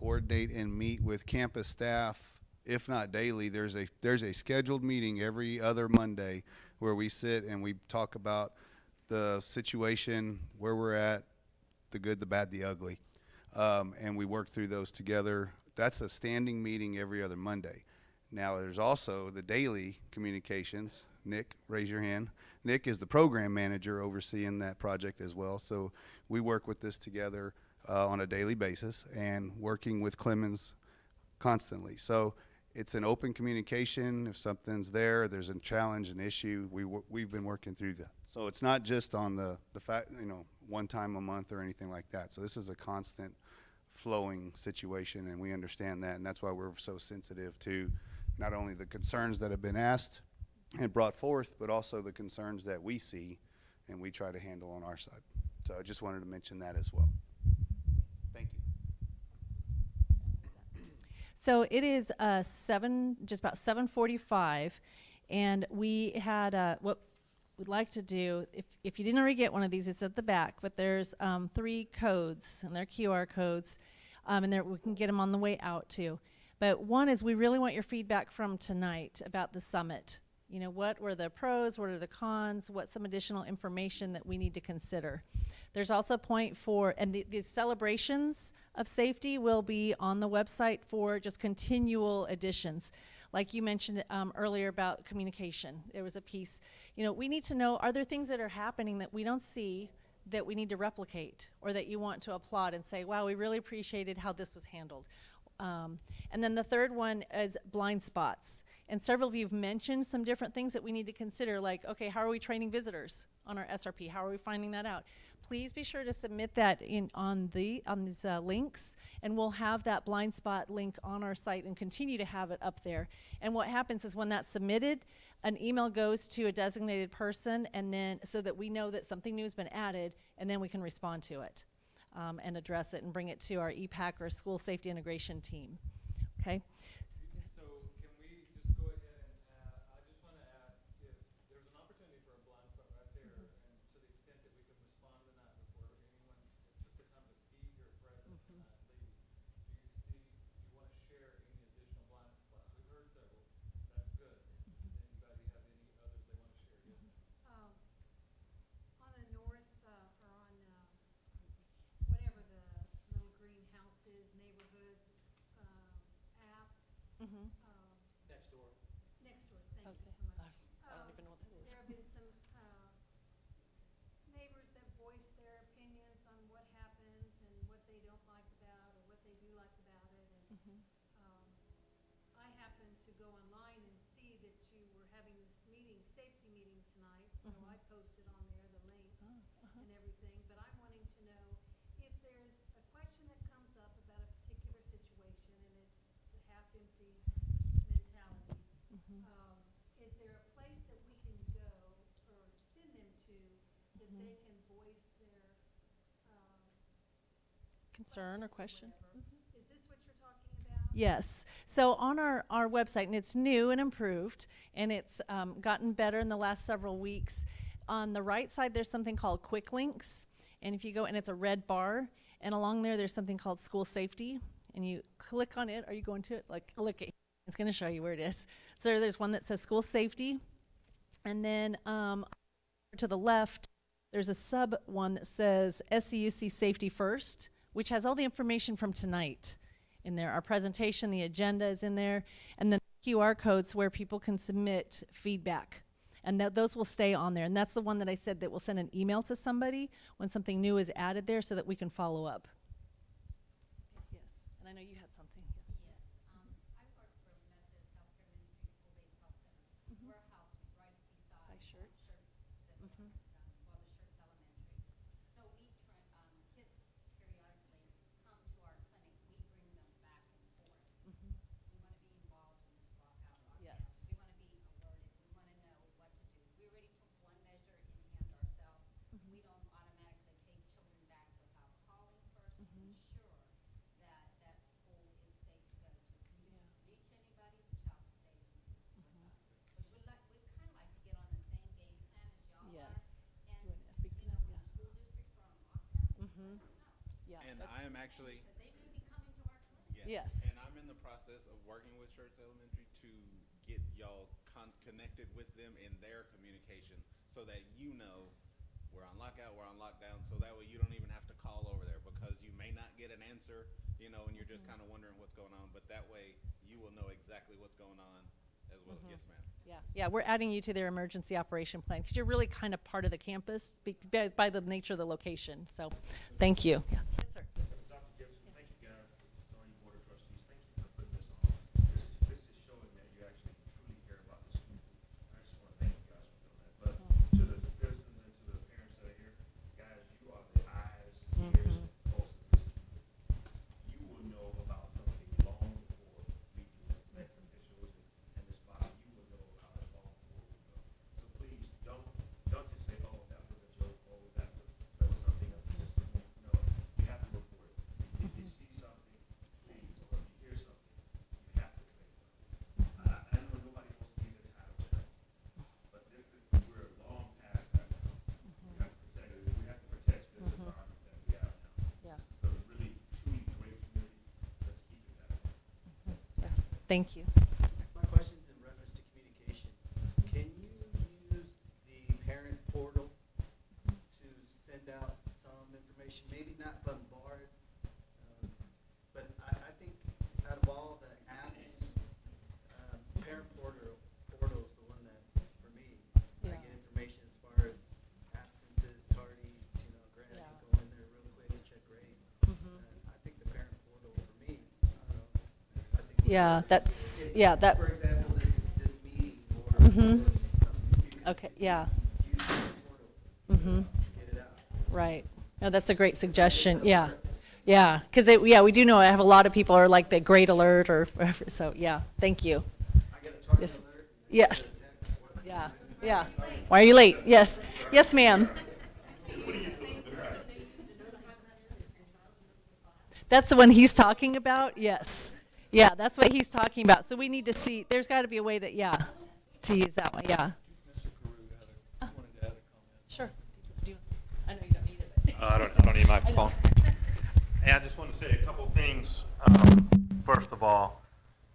coordinate and meet with campus staff, if not daily. There's a scheduled meeting every other Monday where we sit and we talk about the situation, where we're at, the good, the bad, the ugly, and we work through those together. That's a standing meeting every other Monday. Now, there's also the daily communications. Nick, raise your hand. Nick is the program manager overseeing that project as well. So we work with this together on a daily basis and working with Clemens constantly. So it's an open communication. If something's there, there's a challenge, an issue, we've been working through that. So it's not just on the fact, one time a month or anything like that. So this is a constant flowing situation, and we understand that, and that's why we're so sensitive to not only the concerns that have been asked and brought forth, but also the concerns that we see and we try to handle on our side. So I just wanted to mention that as well. Thank you. So it is just about 7:45, and we had what we'd like to do. If you didn't already get one of these, it's at the back. But there's 3 codes, and they're QR codes, and we can get them on the way out too. But one is we really want your feedback from tonight about the summit. What were the pros, what are the cons, what's some additional information that we need to consider. There's also a point and the celebrations of safety will be on the website for just continual additions. Like you mentioned earlier about communication. There was a piece, we need to know, are there things that are happening that we don't see that we need to replicate, or that you want to applaud and say, wow, we really appreciated how this was handled. And then the third one is blind spots. And several of you have mentioned some different things that we need to consider, like, okay, how are we training visitors on our SRP? How are we finding that out? Please be sure to submit that on these links, and we'll have that blind spot link on our site and continue to have it up there. And what happens is when that's submitted, an email goes to a designated person, and then so that we know that something new has been added, and then we can respond to it. And address it and bring it to our EPAC or school safety integration team. Okay? So can we just go ahead and I just want to ask if there's an opportunity for a blind spot right there, and to the extent that we can respond to that before anyone that took the time to be here present tonight leaves. Do you want to share any additional blind spots? We've heard several. That's good. Does anybody have any others they want to share? Yes, ma'am. On the north, or on whatever the little greenhouses neighborhood app. Next door. Next door, thank you so much. I don't even know what that is. There have been some neighbors that voice their opinions on what happens and what they don't like about or what they do like about it. And I happened to go online and see that you were having this safety meeting tonight, so I posted on there the links and everything. But I'm wanting to know if there's a question that comes up about a particular situation and it's the half-empty mentality. Is there a place that we can go or send them to that they can voice their Concern or question? Is this what you're talking about? Yes. So on our website, and it's new and improved, and it's gotten better in the last several weeks. On the right side, there's something called Quick Links. And if you go, and it's a red bar, and along there's something called School Safety. And you click on it. Are you going to it? Like, look, it's going to show you where it is. So there's one that says School Safety. And then to the left, there's a sub one that says SCUC Safety First, which has all the information from tonight in there. Our presentation, the agenda is in there, and then QR codes where people can submit feedback. And those will stay on there. And that's the one that I said that we'll send an email to somebody when something new is added there so that we can follow up. Yes, and I know you had something. Yes, I work for Methodist Healthcare Ministry School-Based Health Center. We're housed right beside By Shirts. Shirts Elementary. So kids periodically come to our clinic. We bring them back and forth. We want to be involved in this walkout lockdown. Yes. We want to be alerted. We want to know what to do. We already took one measure in hand ourselves. We don't automatically take children back without calling first to ensure that that school is safe to go to. If you reach anybody, the child stays with us. But we'd kind of like to get on the same game plan as y'all Yes. are. Do you want to speak to You know, that? when Yeah. school districts are on lockdown, let us know. Yeah. And that's- I am actually, Because they may be coming to our clinic. Yes. And I'm in the process of working with Schertz Elementary to get y'all connected with them in their communication so that you know we're on lockout, we're on lockdown, so that way you don't even have to call over there because you may not get an answer, you know, and you're just kind of wondering what's going on, but that way you will know exactly what's going on as well. Yes, ma'am. Yeah, yeah, we're adding you to their emergency operation plan because you're really kind of part of the campus by the nature of the location. So, thank you. Yeah. Yes, sir. Dr. Gibson, thank you guys, Zoning Board of Trustees, thank you for putting this on. This is showing that you actually truly care about the school. I just want to thank you guys for doing that. But to the citizens and to the parents that are here, guys, you are the eyes, ears, and pulse of this community. You will know about something long before we do as elected officials and this body. You will know about it long before we know. So please don't just say, oh, that was a joke, oh, that was something of the system. No, you have to report it. If you see something, please, or if you hear something, you have to say something. I know nobody wants to be the title chair, but we're long past that now. We have to protect it. We have to protect this environment that we have now. Yeah. This is a really, truly great community. Let's keep it that way. Yeah. Thank you. My question is in reference to communication. Can you use the parent portal to send out some information? Maybe not bombard, but I think out of all the apps, parent portal is the one that, for me, I get information as far as absences, tardies, granted, I can go in there real quick and check grade. I think the parent portal for me, I don't know. I think Yeah, that's that. For example, this meeting or something. You can Okay. Yeah. use the portal to get it out. Right. No, that's a great suggestion. Yeah. Yeah. Because we do know I have a lot of people are like the grade alert or whatever. So yeah. Thank you. I get a target Yes. alert. Yes. Yeah. Yeah. Why are you late? Yes. Yes, ma'am. That's the one he's talking about? Yes. Yeah, that's what he's talking about. So we need to see, there's got to be a way to use that one. Yeah. Mr. Carew wanted to add a comment. Sure. I know you don't need it. I don't need my phone. And I just want to say a couple things. First of all,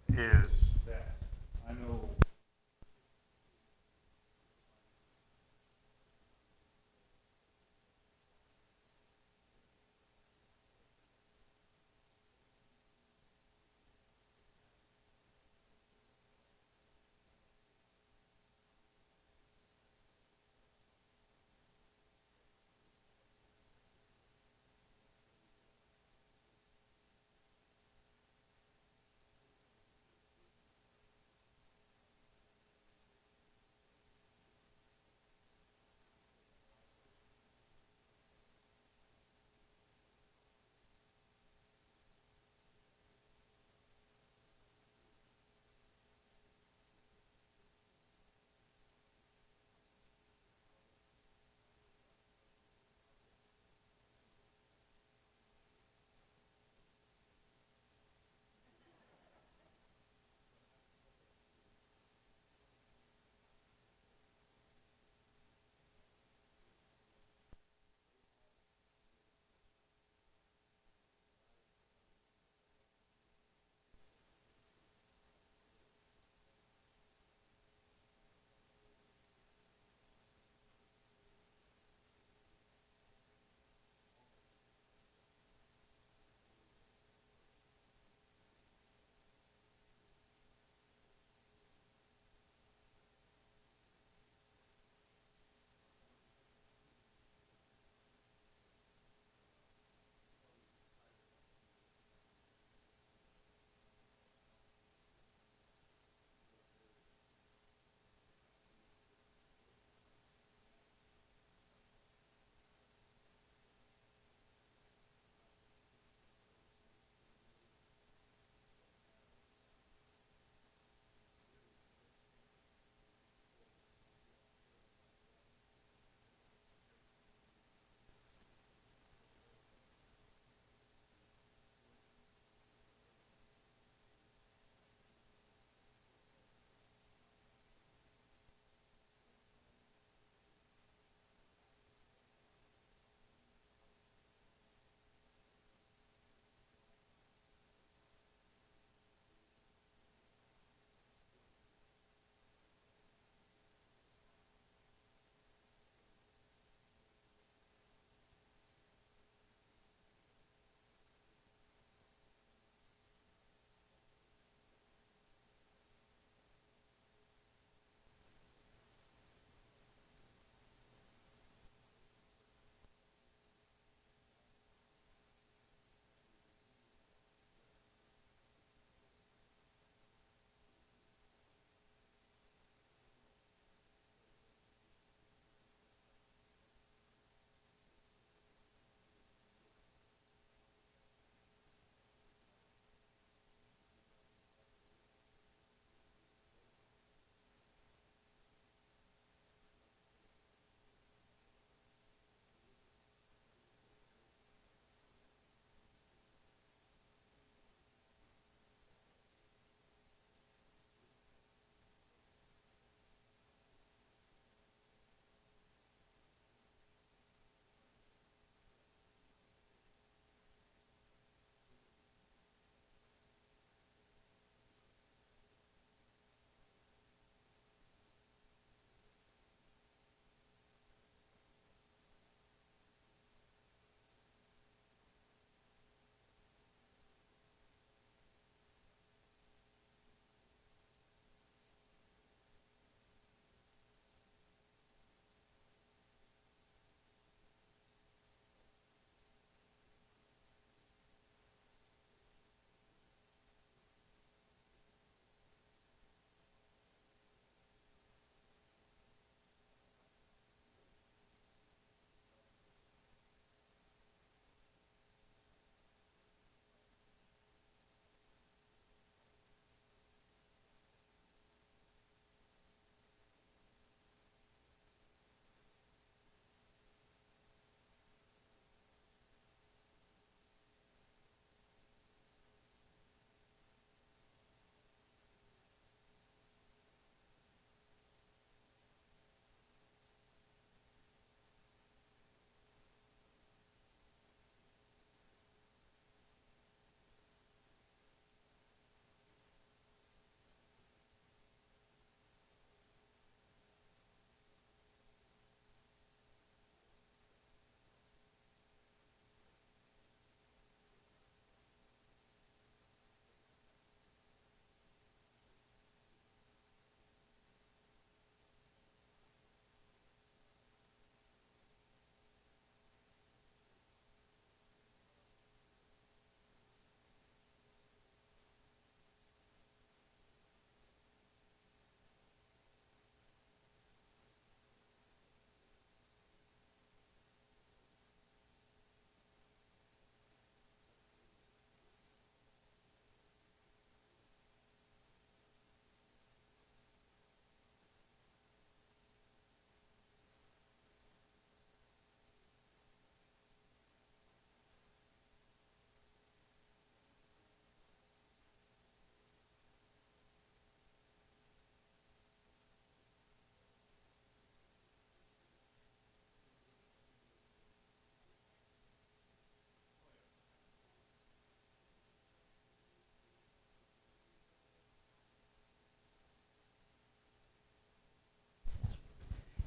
is that I know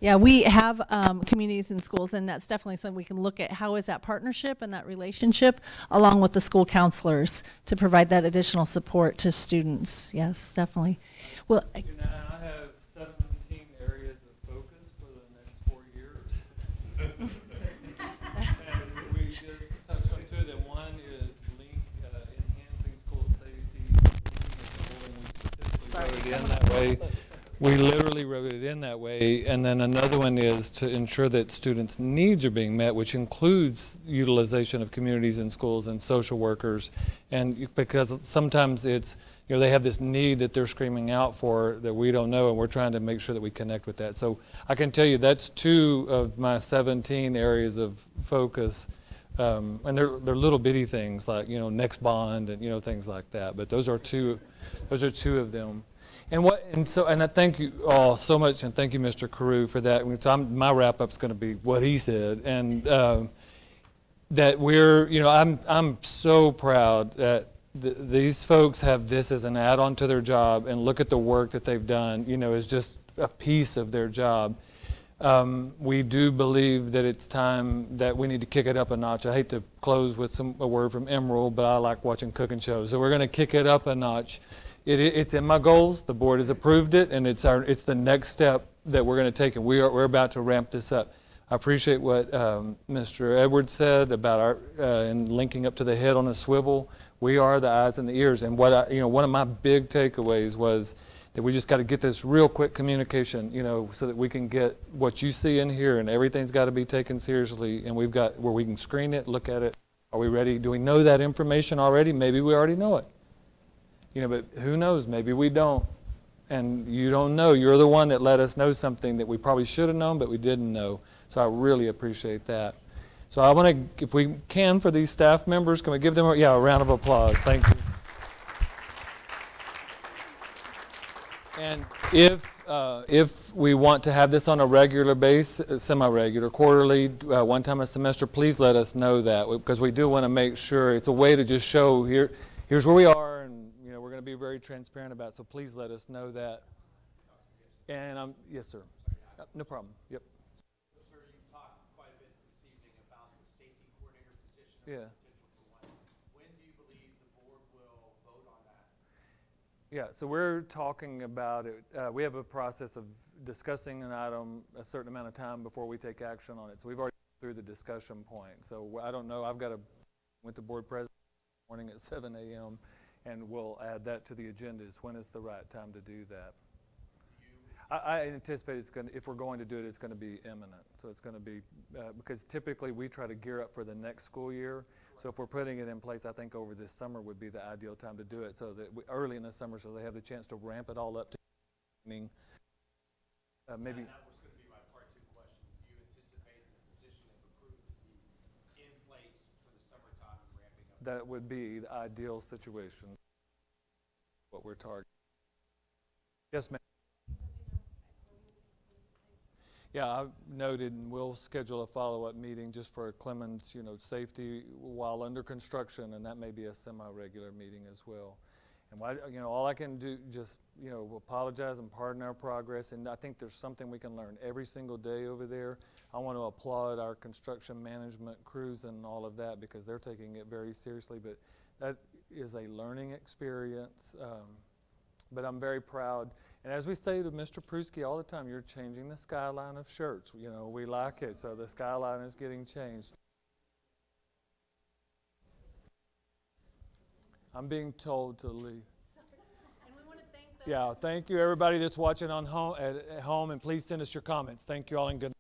Yeah, we have communities and schools, and that's definitely something we can look at. How is that partnership and that relationship along with the school counselors to provide that additional support to students? Yes, definitely. Well, I have 17 areas of focus for the next 4 years. And we just touched on two of them. One is enhancing school safety. We specifically wrote it in that way. We literally wrote it in that way. And then another one is to ensure that students' needs are being met, which includes utilization of communities and schools and social workers. And because sometimes it's, they have this need that they're screaming out for that we don't know, and we're trying to make sure that we connect with that. So I can tell you that's 2 of my 17 areas of focus. And they're little bitty things like, next bond and, things like that. But those are two of them. And I thank you all so much, and thank you, Mr. Carew, for that. So my wrap-up's going to be what he said, and that I'm so proud that these folks have this as an add-on to their job, and look at the work that they've done. Is just a piece of their job. We do believe that it's time that we need to kick it up a notch. I hate to close with a word from Emerald, but I like watching cooking shows, so we're going to kick it up a notch. It's in my goals. The board has approved it, and it's the next step that we're going to take, and we're about to ramp this up. I appreciate what Mr. Edwards said about and linking up to the head on a swivel. We are the eyes and the ears, and one of my big takeaways was that we just got to get this real quick communication, so that we can get what you see in here, and everything's got to be taken seriously, and we've got where we can screen it, look at it. Are we ready? Do we know that information already? Maybe we already know it. But who knows? Maybe we don't. And you don't know. You're the one that let us know something that we probably should have known, but we didn't know. So I really appreciate that. So I want to, if we can, for these staff members, can we give them a round of applause? Thank you. And if we want to have this on a regular basis, semi-regular, quarterly, one time a semester, please let us know that, because we do want to make sure it's a way to just show here's where we are, and we're going to be very transparent about it, so please let us know that. And yes, sir. No problem. Yep. Sir, you've talked quite a bit this evening about the safety coordinator position and Yeah. the potential for one. When do you believe the board will vote on that? Yeah, so we're talking about it. We have a process of discussing an item a certain amount of time before we take action on it. So we've already through the discussion point. So I don't know. I've got with the board president this morning at 7 a.m. and we'll add that to the agenda. When is the right time to do that? I anticipate it's going to, if we're going to do it, it's going to be imminent. So it's going to be, because typically we try to gear up for the next school year. So if we're putting it in place, I think over this summer would be the ideal time to do it, so that early in the summer, so they have the chance to ramp it all up to maybe. That was going to be my part 2 question. Do you anticipate the position, if approved, to be in place for the summertime and ramping up? That would be the ideal situation, what we're targeting. Yes, ma'am. Yeah, I've noted, and we'll schedule a follow-up meeting just for Clemens, safety while under construction, and that may be a semi-regular meeting as well. And all I can do just, apologize and pardon our progress, and I think there's something we can learn every single day over there. I want to applaud our construction management crews and all of that, because they're taking it very seriously, but that is a learning experience. But I'm very proud. And as we say to Mr. Pruski all the time, you're changing the skyline of shirts. We like it, so the skyline is getting changed. I'm being told to leave. And we want to thank thank you everybody that's watching at home, and please send us your comments. Thank you all, and good night.